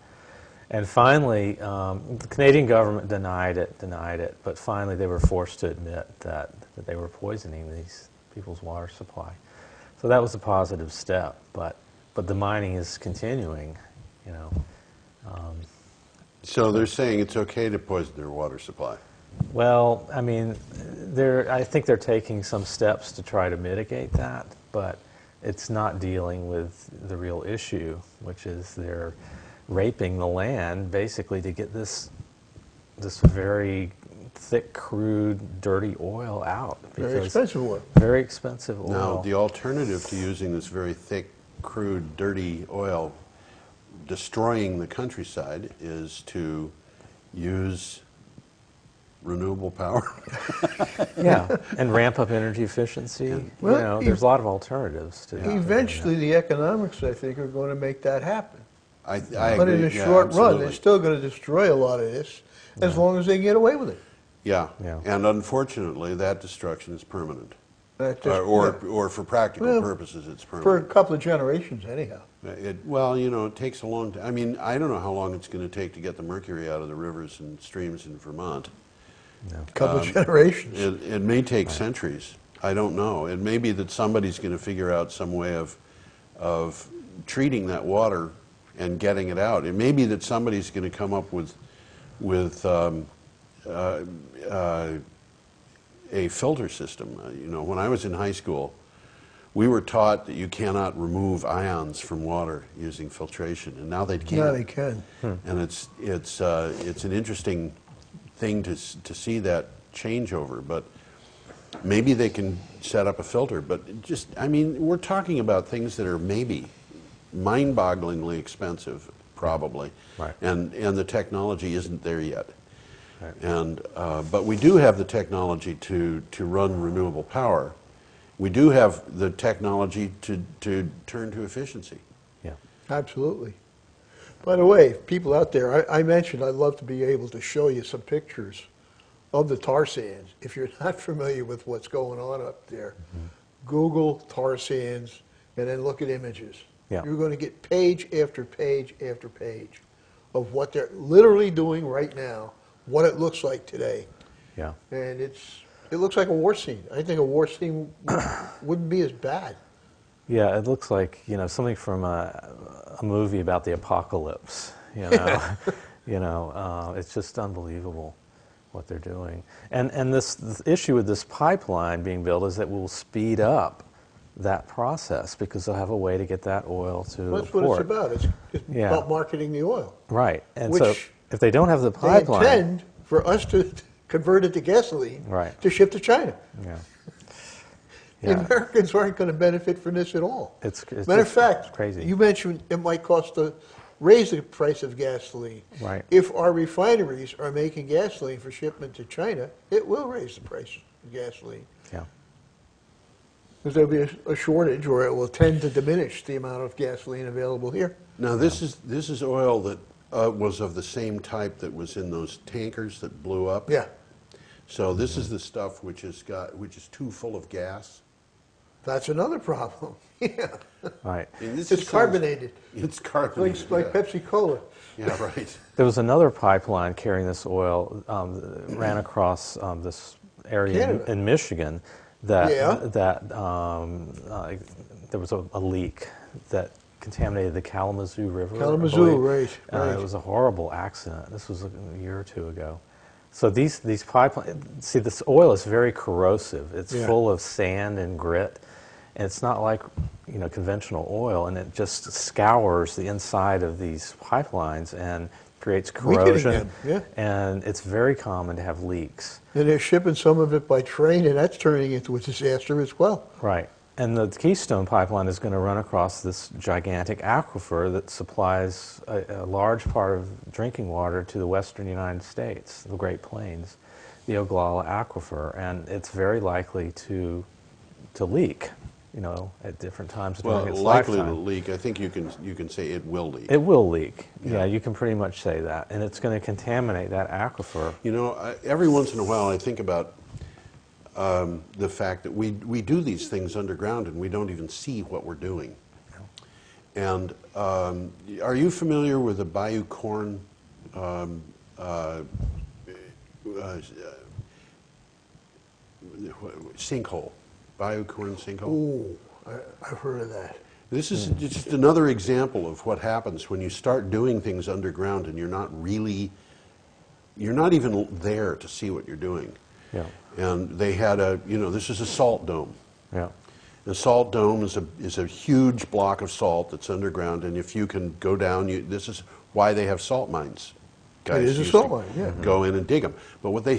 [SPEAKER 3] And finally, the Canadian government denied it, but finally they were forced to admit that they were poisoning these people's water supply. So that was a positive step, but the mining is continuing, you know.
[SPEAKER 1] So they're saying it's okay to poison their water supply.
[SPEAKER 3] Well, I mean, I think they're taking some steps to try to mitigate that, but it's not dealing with the real issue, which is they're raping the land basically to get this very thick, crude, dirty oil out.
[SPEAKER 2] Very expensive oil.
[SPEAKER 3] Very expensive oil.
[SPEAKER 1] Now, the alternative to using this very thick, crude, dirty oil, destroying the countryside, is to use renewable power.
[SPEAKER 3] Yeah, and ramp up energy efficiency.
[SPEAKER 2] Well,
[SPEAKER 3] you know, there's a lot of alternatives to that.
[SPEAKER 2] Eventually, the economics, I think, are going to make that happen.
[SPEAKER 1] I
[SPEAKER 2] But
[SPEAKER 1] agree.
[SPEAKER 2] in the
[SPEAKER 1] Yeah,
[SPEAKER 2] short run,
[SPEAKER 1] absolutely.
[SPEAKER 2] they're still going to destroy a lot of this as long as they can get away with it.
[SPEAKER 1] Yeah.
[SPEAKER 3] Yeah.
[SPEAKER 1] And unfortunately, that destruction is permanent.
[SPEAKER 2] That just-
[SPEAKER 1] Or for practical
[SPEAKER 2] Well,
[SPEAKER 1] purposes, it's
[SPEAKER 2] For a
[SPEAKER 1] permanent.
[SPEAKER 2] couple of generations, anyhow.
[SPEAKER 1] Well, you know, it takes a long time. I mean, I don't know how long it's going to take to get the mercury out of the rivers and streams in Vermont.
[SPEAKER 2] A couple of generations.
[SPEAKER 1] It may take centuries. I don't know. It may be that somebody's going to figure out some way of treating that water and getting it out. It may be that somebody's going to come up with a filter system. You know, when I was in high school, we were taught that you cannot remove ions from water using filtration, and now they can.
[SPEAKER 2] Now they can.
[SPEAKER 1] And it's an interesting thing to see that changeover. But maybe they can set up a filter. But just, I mean, we're talking about things that are maybe mind-bogglingly expensive, probably,
[SPEAKER 3] Right.
[SPEAKER 1] and the technology isn't there yet.
[SPEAKER 3] Right.
[SPEAKER 1] And but we do have the technology to run renewable power. We do have the technology to turn to efficiency.
[SPEAKER 3] Yeah.
[SPEAKER 2] Absolutely. By the way, people out there, I mentioned I'd love to be able to show you some pictures of the tar sands. If you're not familiar with what's going on up there, Google tar sands and then look at images.
[SPEAKER 3] Yeah.
[SPEAKER 2] You're going to get page after page after page of what they're literally doing right now, what it looks like today.
[SPEAKER 3] Yeah.
[SPEAKER 2] And it looks like a war scene. I think a war scene wouldn't be as bad.
[SPEAKER 3] Yeah, it looks like, you know, something from a movie about the apocalypse, you know. It's just unbelievable what they're doing. And this issue with this pipeline being built is that it will speed up that process because they'll have a way to get that oil to
[SPEAKER 2] Well, that's
[SPEAKER 3] a port.
[SPEAKER 2] what it's about. It's
[SPEAKER 3] Yeah.
[SPEAKER 2] about marketing the oil.
[SPEAKER 3] Right. And
[SPEAKER 2] Which
[SPEAKER 3] so if they don't have the
[SPEAKER 2] They
[SPEAKER 3] pipeline,
[SPEAKER 2] intend for us to convert it to gasoline
[SPEAKER 3] Right.
[SPEAKER 2] to ship to China.
[SPEAKER 3] yeah.
[SPEAKER 2] The
[SPEAKER 3] Yeah.
[SPEAKER 2] Americans aren't going to benefit from this at all.
[SPEAKER 3] It's
[SPEAKER 2] Matter of
[SPEAKER 3] just
[SPEAKER 2] fact,
[SPEAKER 3] crazy.
[SPEAKER 2] you mentioned it might cost to raise the price of gasoline.
[SPEAKER 3] Right.
[SPEAKER 2] If our refineries are making gasoline for shipment to China, it will raise the price of gasoline.
[SPEAKER 3] Yeah.
[SPEAKER 2] Because there'll be a shortage, or it will tend to diminish the amount of gasoline available here.
[SPEAKER 1] Now, this is oil that was of the same type that was in those tankers that blew up.
[SPEAKER 2] Yeah,
[SPEAKER 1] So this is the stuff which is too full of gas.
[SPEAKER 2] that's another problem. Yeah,
[SPEAKER 3] Right.
[SPEAKER 1] And this
[SPEAKER 2] it's
[SPEAKER 1] is-
[SPEAKER 2] carbonated,
[SPEAKER 1] It's carbonated.
[SPEAKER 2] like
[SPEAKER 1] yeah.
[SPEAKER 2] Pepsi Cola.
[SPEAKER 1] Yeah, right.
[SPEAKER 3] There was another pipeline carrying this oil that ran across this area
[SPEAKER 2] Canada.
[SPEAKER 3] in Michigan that
[SPEAKER 2] Yeah.
[SPEAKER 3] there was a leak that contaminated the Kalamazoo River. I
[SPEAKER 2] Kalamazoo,
[SPEAKER 3] believe.
[SPEAKER 2] right.
[SPEAKER 3] It was a horrible accident. This was a year or two ago. So these pipelines, see, this oil is very corrosive. It's
[SPEAKER 2] Yeah.
[SPEAKER 3] full of sand and grit. And it's not like, you know, conventional oil, and it just scours the inside of these pipelines and creates
[SPEAKER 2] Weakening
[SPEAKER 3] corrosion.
[SPEAKER 2] them, yeah.
[SPEAKER 3] And it's very common to have leaks.
[SPEAKER 2] And they're shipping some of it by train, and that's turning into a disaster as well.
[SPEAKER 3] Right. And the Keystone Pipeline is going to run across this gigantic aquifer that supplies a large part of drinking water to the western United States, the Great Plains, the Oglala Aquifer, and it's very likely to leak, you know, at different times
[SPEAKER 1] Well,
[SPEAKER 3] during its
[SPEAKER 1] likely to
[SPEAKER 3] lifetime.
[SPEAKER 1] leak. I think you can say it will leak.
[SPEAKER 3] It will leak.
[SPEAKER 1] Yeah.
[SPEAKER 3] Yeah, you can pretty much say that. And it's going to contaminate that aquifer.
[SPEAKER 1] You know, every once in a while I think about the fact that we do these things underground and we don't even see what we're doing. And are you familiar with the Bayou Corn sinkhole? Bayou Corn sinkhole?
[SPEAKER 2] Ooh, I've heard of that.
[SPEAKER 1] This is just another example of what happens when you start doing things underground and you're not even there to see what you're doing.
[SPEAKER 3] Yeah.
[SPEAKER 1] And they had this is a salt dome.
[SPEAKER 3] Yeah.
[SPEAKER 1] The salt dome is a huge block of salt that's underground, and if you can go down, this is why they have salt mines.
[SPEAKER 2] It is a
[SPEAKER 1] used
[SPEAKER 2] salt
[SPEAKER 1] to
[SPEAKER 2] mine, yeah.
[SPEAKER 1] Go in and dig them. But what they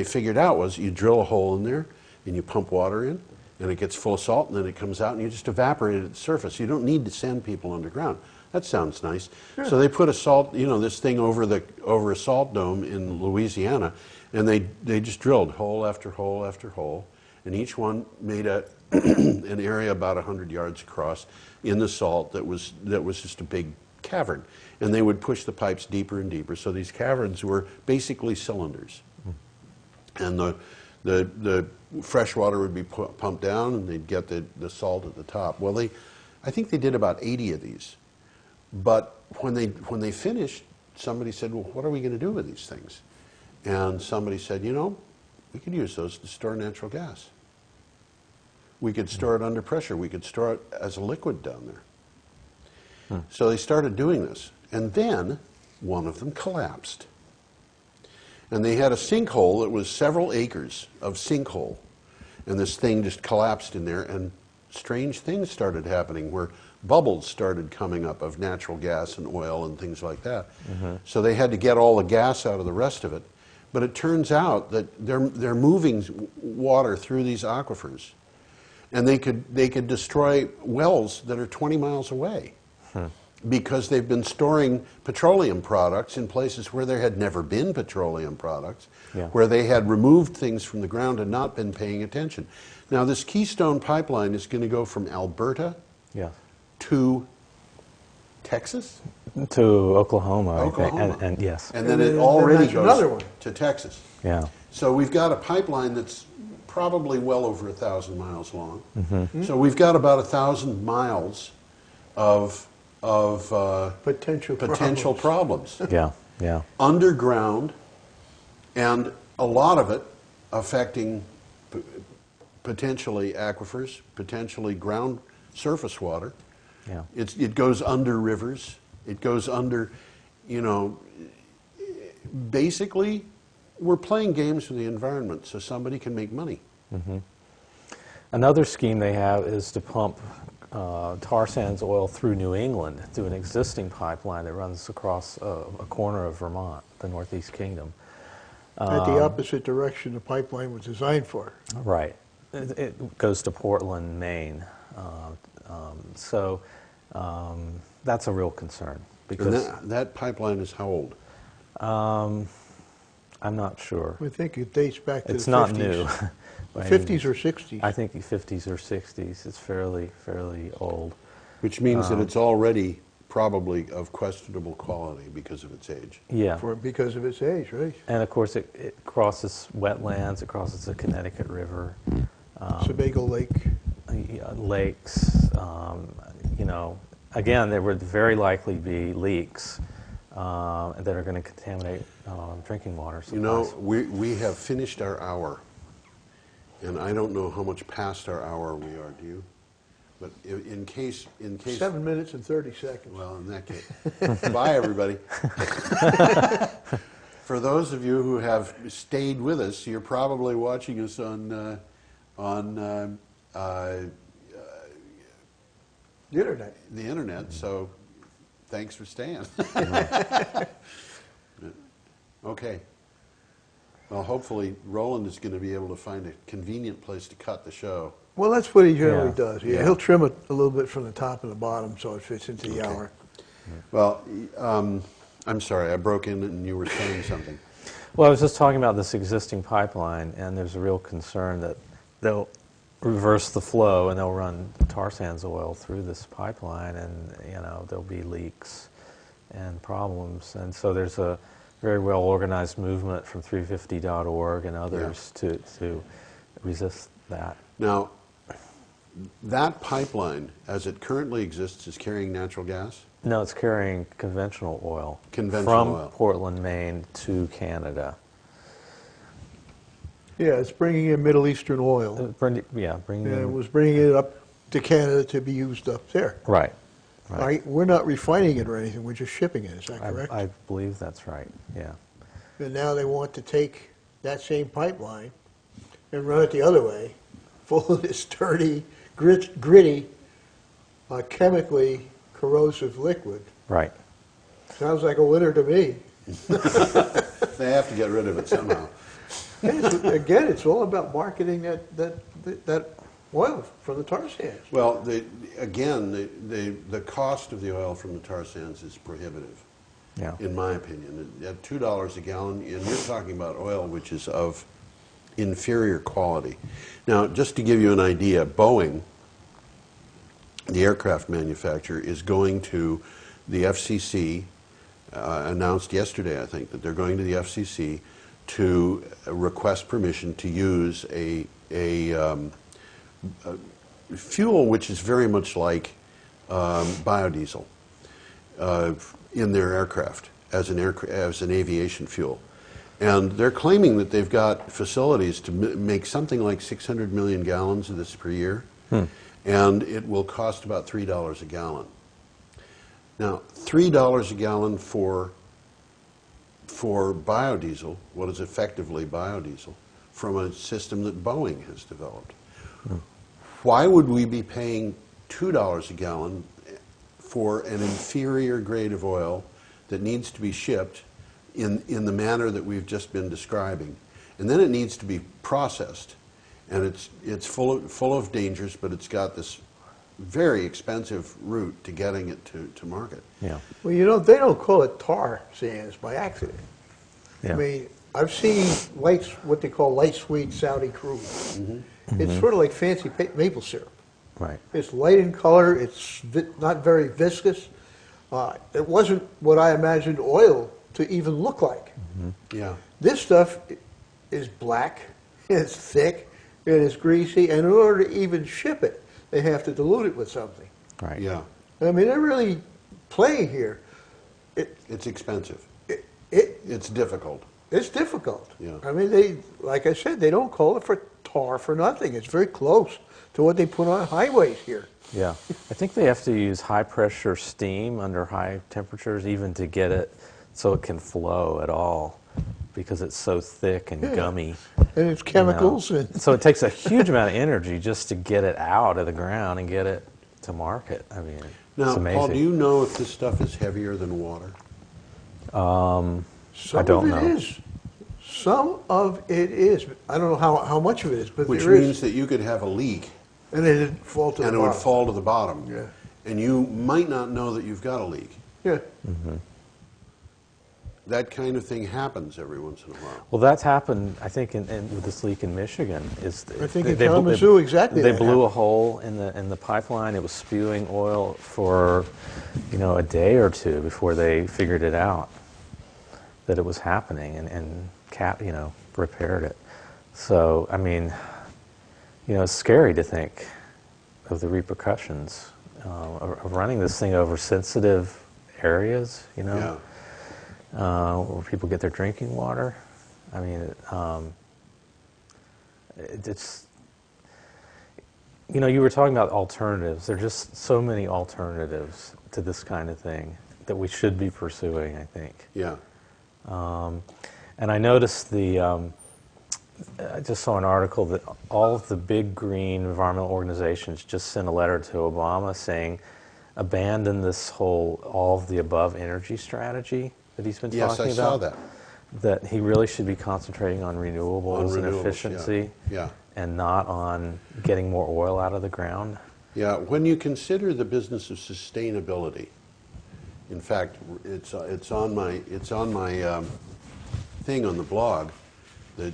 [SPEAKER 1] figured out was you drill a hole in there, and you pump water in, and it gets full of salt, and then it comes out, and you just evaporate it at the surface. You don't need to send people underground. That sounds nice.
[SPEAKER 2] Sure.
[SPEAKER 1] So they put a salt, this thing over a salt dome in Louisiana, and they just drilled hole after hole after hole, and each one made an area about 100 yards across in the salt that was just a big cavern, and they would push the pipes deeper and deeper. So these caverns were basically cylinders, and the fresh water would be pumped down, and they'd get the salt at the top. Well, I think they did about 80 of these, but when they finished, somebody said, "Well, what are we going to do with these things?" And somebody said, "We could use those to store natural gas. We could store it under pressure. We could store it as a liquid down there." So they started doing this. And then one of them collapsed. And they had a sinkhole that was several acres of sinkhole. And this thing just collapsed in there, and strange things started happening where bubbles started coming up of natural gas and oil and things like that. So they had to get all the gas out of the rest of it. But it turns out that they're moving water through these aquifers. And they could destroy wells that are 20 miles away because they've been storing petroleum products in places where there had never been petroleum products, where they had removed things from the ground and not been paying attention. Now, this Keystone Pipeline is going to go from Alberta
[SPEAKER 3] Yeah.
[SPEAKER 1] to Texas?
[SPEAKER 3] To Oklahoma, I think.
[SPEAKER 1] Oklahoma.
[SPEAKER 3] And yes.
[SPEAKER 1] And then
[SPEAKER 2] And
[SPEAKER 1] it
[SPEAKER 2] then
[SPEAKER 1] already
[SPEAKER 2] that's another
[SPEAKER 1] goes
[SPEAKER 2] one.
[SPEAKER 1] to Texas.
[SPEAKER 3] Yeah.
[SPEAKER 1] So we've got a pipeline that's probably well over 1,000 miles long. So we've got about 1,000 miles of
[SPEAKER 2] Potential
[SPEAKER 1] problems.
[SPEAKER 3] Yeah. Yeah.
[SPEAKER 1] Underground, and a lot of it affecting potentially aquifers, potentially ground surface water.
[SPEAKER 3] Yeah.
[SPEAKER 1] It goes under rivers. It goes under, basically, we're playing games with the environment so somebody can make money.
[SPEAKER 3] Another scheme they have is to pump tar sands oil through New England through an existing pipeline that runs across a corner of Vermont, the Northeast Kingdom.
[SPEAKER 2] At the opposite direction the pipeline was designed for.
[SPEAKER 3] Right. It goes to Portland, Maine. So that's a real concern.
[SPEAKER 1] And
[SPEAKER 3] Because
[SPEAKER 1] that pipeline is how old?
[SPEAKER 3] I'm not sure.
[SPEAKER 2] I think it dates back to
[SPEAKER 3] It's
[SPEAKER 2] the 50s.
[SPEAKER 3] not new. by any
[SPEAKER 2] 50s or 60s.
[SPEAKER 3] I think 50s or 60s. It's fairly old.
[SPEAKER 1] Which means that it's already probably of questionable quality because of its age.
[SPEAKER 3] Yeah.
[SPEAKER 2] Because of its age, right?
[SPEAKER 3] And of course, it crosses wetlands. It crosses the Connecticut River,
[SPEAKER 2] Sebago Lake.
[SPEAKER 3] lakes. Again, there would very likely be leaks that are going to contaminate drinking water supplies.
[SPEAKER 1] We have finished our hour, and I don't know how much past our hour we are. Do you? But in case
[SPEAKER 2] 7 minutes and 30 seconds.
[SPEAKER 1] Well, in that case, bye everybody. For those of you who have stayed with us, you're probably watching us on
[SPEAKER 2] The internet.
[SPEAKER 1] the internet. So, thanks for staying. Okay. Well, hopefully Roland is going to be able to find a convenient place to cut the show.
[SPEAKER 2] Well, that's what he generally
[SPEAKER 3] Yeah.
[SPEAKER 2] does.
[SPEAKER 1] Yeah.
[SPEAKER 2] He'll trim it a little bit from the top and the bottom so it fits into the
[SPEAKER 1] Okay.
[SPEAKER 2] hour.
[SPEAKER 1] Well, I'm sorry, I broke in and you were saying something.
[SPEAKER 3] Well, I was just talking about this existing pipeline, and there's a real concern that they'll reverse the flow and they'll run tar sands oil through this pipeline, and there'll be leaks and problems. And so there's a very well organized movement from 350.org and others to resist that.
[SPEAKER 1] Now, that pipeline, as it currently exists, is carrying natural gas?
[SPEAKER 3] No, it's carrying conventional oil
[SPEAKER 1] Conventional
[SPEAKER 3] from
[SPEAKER 1] oil.
[SPEAKER 3] Portland, Maine to Canada.
[SPEAKER 2] Yeah, it's bringing in Middle Eastern oil.
[SPEAKER 3] Bringing
[SPEAKER 2] And it
[SPEAKER 3] in,
[SPEAKER 2] was bringing it up to Canada to be used up there.
[SPEAKER 3] right.
[SPEAKER 2] We're not refining it or anything, we're just shipping it, is that correct?
[SPEAKER 3] I believe that's right, yeah.
[SPEAKER 2] And now they want to take that same pipeline and run it the other way, full of this dirty, gritty, chemically corrosive liquid.
[SPEAKER 3] Right.
[SPEAKER 2] Sounds like a winner to me.
[SPEAKER 1] They have to get rid of it somehow.
[SPEAKER 2] Again, it's all about marketing that oil from the tar sands.
[SPEAKER 1] Well, the cost of the oil from the tar sands is prohibitive,
[SPEAKER 3] Yeah.
[SPEAKER 1] in my opinion. At $2 a gallon, and you're talking about oil which is of inferior quality. Now, just to give you an idea, Boeing, the aircraft manufacturer, is going to the FCC, announced yesterday, I think, that they're going to the FCC to request permission to use a fuel which is very much like biodiesel in their aircraft as an aviation fuel. And they're claiming that they've got facilities to make something like 600 million gallons of this per year, and it will cost about $3 a gallon. Now, $3 a gallon for biodiesel, what is effectively biodiesel, from a system that Boeing has developed. Why would we be paying $2 a gallon for an inferior grade of oil that needs to be shipped in the manner that we've just been describing? And then it needs to be processed, and it's full of dangers, but it's got this very expensive route to getting it to market.
[SPEAKER 3] Yeah.
[SPEAKER 2] Well, they don't call it tar sands by accident.
[SPEAKER 3] Yeah.
[SPEAKER 2] I mean, I've seen what they call light sweet Saudi crude. It's sort of like fancy maple syrup.
[SPEAKER 3] Right.
[SPEAKER 2] It's light in color. It's not very viscous. It wasn't what I imagined oil to even look like.
[SPEAKER 1] Yeah.
[SPEAKER 2] This stuff is black, it's thick, it is greasy, and in order to even ship it, they have to dilute it with something.
[SPEAKER 3] Right.
[SPEAKER 1] Yeah.
[SPEAKER 2] I mean, they're really playing here.
[SPEAKER 1] It's expensive.
[SPEAKER 2] It
[SPEAKER 1] It's difficult.
[SPEAKER 2] It's difficult.
[SPEAKER 1] Yeah.
[SPEAKER 2] I mean, like I said, they don't call it for tar for nothing. It's very close to what they put on highways here.
[SPEAKER 3] Yeah. I think they have to use high pressure steam under high temperatures even to get it so it can flow at all, because it's so thick and gummy.
[SPEAKER 2] And it's chemicals.
[SPEAKER 3] You know.
[SPEAKER 2] And
[SPEAKER 3] So it takes a huge amount of energy just to get it out of the ground and get it to market. I mean,
[SPEAKER 1] Now,
[SPEAKER 3] it's amazing.
[SPEAKER 1] Paul, do you know if this stuff is heavier than water?
[SPEAKER 2] some
[SPEAKER 3] I don't
[SPEAKER 2] of it
[SPEAKER 3] know.
[SPEAKER 2] is. Some of it is. I don't know how much of it is, but
[SPEAKER 1] Which
[SPEAKER 2] there is.
[SPEAKER 1] means that you could have a leak
[SPEAKER 2] And it'd fall to
[SPEAKER 1] and
[SPEAKER 2] the
[SPEAKER 1] it would
[SPEAKER 2] bottom.
[SPEAKER 1] fall to the bottom.
[SPEAKER 2] Yeah.
[SPEAKER 1] And you might not know that you've got a leak.
[SPEAKER 2] Yeah.
[SPEAKER 1] That kind of thing happens every once in a while.
[SPEAKER 3] Well, that's happened, I think, with this leak in Michigan.
[SPEAKER 2] I think in Kalamazoo, exactly
[SPEAKER 3] They
[SPEAKER 2] that
[SPEAKER 3] blew a
[SPEAKER 2] happened.
[SPEAKER 3] hole in the pipeline. It was spewing oil for, a day or two before they figured it out that it was happening and repaired it. So, I mean, it's scary to think of the repercussions of running this thing over sensitive areas.
[SPEAKER 1] Yeah.
[SPEAKER 3] Where people get their drinking water. I mean, it's, you were talking about alternatives. There are just so many alternatives to this kind of thing that we should be pursuing, I think.
[SPEAKER 1] Yeah.
[SPEAKER 3] And I noticed I just saw an article that all of the big green environmental organizations just sent a letter to Obama saying, abandon this whole all of the above energy strategy that he's been
[SPEAKER 1] Yes,
[SPEAKER 3] talking
[SPEAKER 1] I
[SPEAKER 3] about.
[SPEAKER 1] saw that.
[SPEAKER 3] That he really should be concentrating on renewables, and
[SPEAKER 1] renewables,
[SPEAKER 3] efficiency,
[SPEAKER 1] yeah.
[SPEAKER 3] and not on getting more oil out of the ground.
[SPEAKER 1] Yeah, when you consider the business of sustainability, in fact, it's on my thing on the blog. The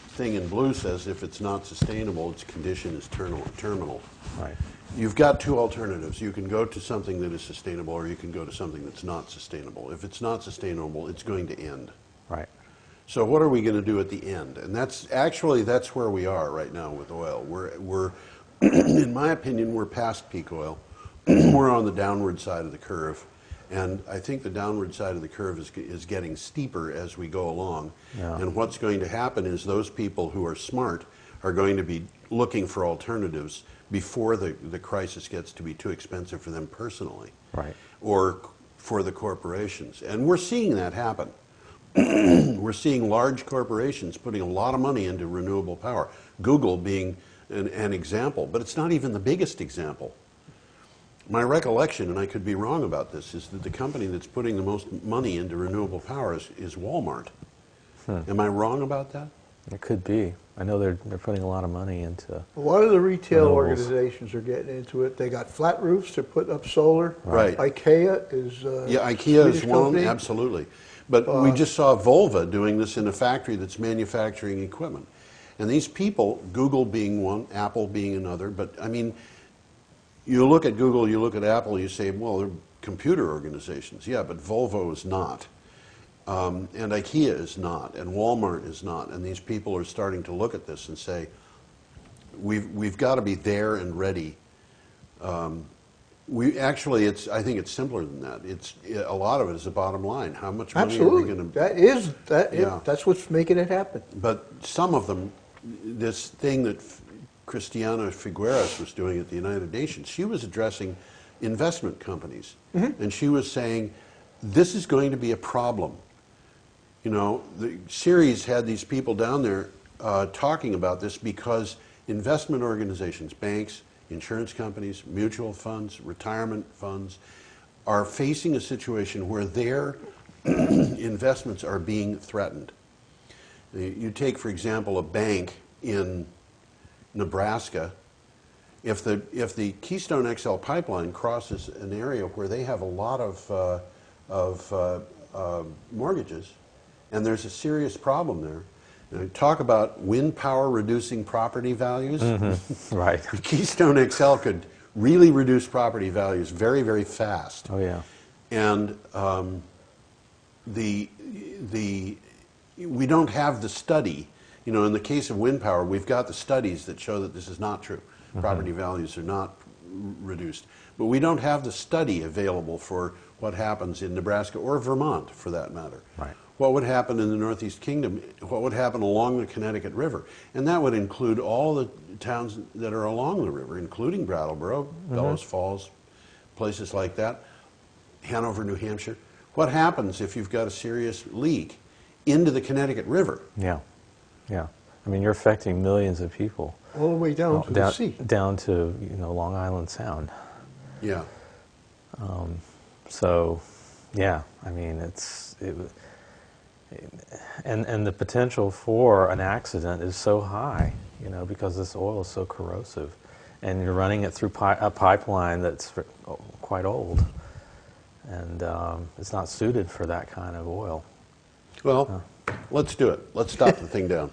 [SPEAKER 1] thing in blue says if it's not sustainable, its condition is terminal.
[SPEAKER 3] Right.
[SPEAKER 1] You've got two alternatives. You can go to something that is sustainable, or you can go to something that's not sustainable. If it's not sustainable, it's going to end.
[SPEAKER 3] Right.
[SPEAKER 1] So what are we going to do at the end? And that's where we are right now with oil. We're in my opinion, we're past peak oil. We're on the downward side of the curve. And I think the downward side of the curve is getting steeper as we go along.
[SPEAKER 3] Yeah.
[SPEAKER 1] And what's going to happen is those people who are smart are going to be looking for alternatives before the crisis gets to be too expensive for them personally.
[SPEAKER 3] Right.
[SPEAKER 1] Or for the corporations. And we're seeing that happen. We're seeing large corporations putting a lot of money into renewable power. Google being an example, but it's not even the biggest example. My recollection, and I could be wrong about this, is that the company that's putting the most money into renewable power is Walmart. Am I wrong about that?
[SPEAKER 3] It could be. I know they're putting a lot of money into.
[SPEAKER 2] A lot of the retail
[SPEAKER 3] Renewables.
[SPEAKER 2] organizations are getting into it. They got flat roofs to put up solar.
[SPEAKER 1] Right.
[SPEAKER 2] IKEA is
[SPEAKER 1] Yeah, IKEA is
[SPEAKER 2] Swedish
[SPEAKER 1] one,
[SPEAKER 2] company.
[SPEAKER 1] absolutely. But we just saw Volvo doing this in a factory that's manufacturing equipment. And these people, Google being one, Apple being another, but I mean, you look at Google, you look at Apple, you say, well, they're computer organizations. Yeah, but Volvo is not. And IKEA is not, and Walmart is not. And these people are starting to look at this and say, we've got to be there and ready. I think it's simpler than that. A lot of it is the bottom line. How much money are we
[SPEAKER 2] Absolutely.
[SPEAKER 1] going to?
[SPEAKER 2] That's what's making it happen.
[SPEAKER 1] But some of them, this thing that Christiana Figueres was doing at the United Nations, she was addressing investment companies. And she was saying, this is going to be a problem. You know, the series had these people down there talking about this because investment organizations, banks, insurance companies, mutual funds, retirement funds, are facing a situation where their investments are being threatened. You take, for example, a bank in Nebraska. If the Keystone XL pipeline crosses an area where they have a lot of mortgages, and there's a serious problem there. Talk about wind power reducing property values.
[SPEAKER 3] Right.
[SPEAKER 1] Keystone XL could really reduce property values very, very fast.
[SPEAKER 3] Oh yeah.
[SPEAKER 1] And we don't have the study. You know, in the case of wind power, we've got the studies that show that this is not true. Property values are not reduced. But we don't have the study available for what happens in Nebraska or Vermont, for that matter.
[SPEAKER 3] Right.
[SPEAKER 1] What would happen in the Northeast Kingdom, what would happen along the Connecticut River. And that would include all the towns that are along the river, including Brattleboro, Bellows Falls, places like that, Hanover, New Hampshire. What happens if you've got a serious leak into the Connecticut River?
[SPEAKER 3] Yeah. Yeah. I mean, you're affecting millions of people.
[SPEAKER 2] All the way down to the sea.
[SPEAKER 3] Down to, you know, Long Island Sound.
[SPEAKER 1] Yeah.
[SPEAKER 3] So, yeah, I mean, and the potential for an accident is so high, you know, because this oil is so corrosive, and you're running it through a pipeline that's quite old, and it's not suited for that kind of oil.
[SPEAKER 1] Well, let's do it. Let's stop the thing down.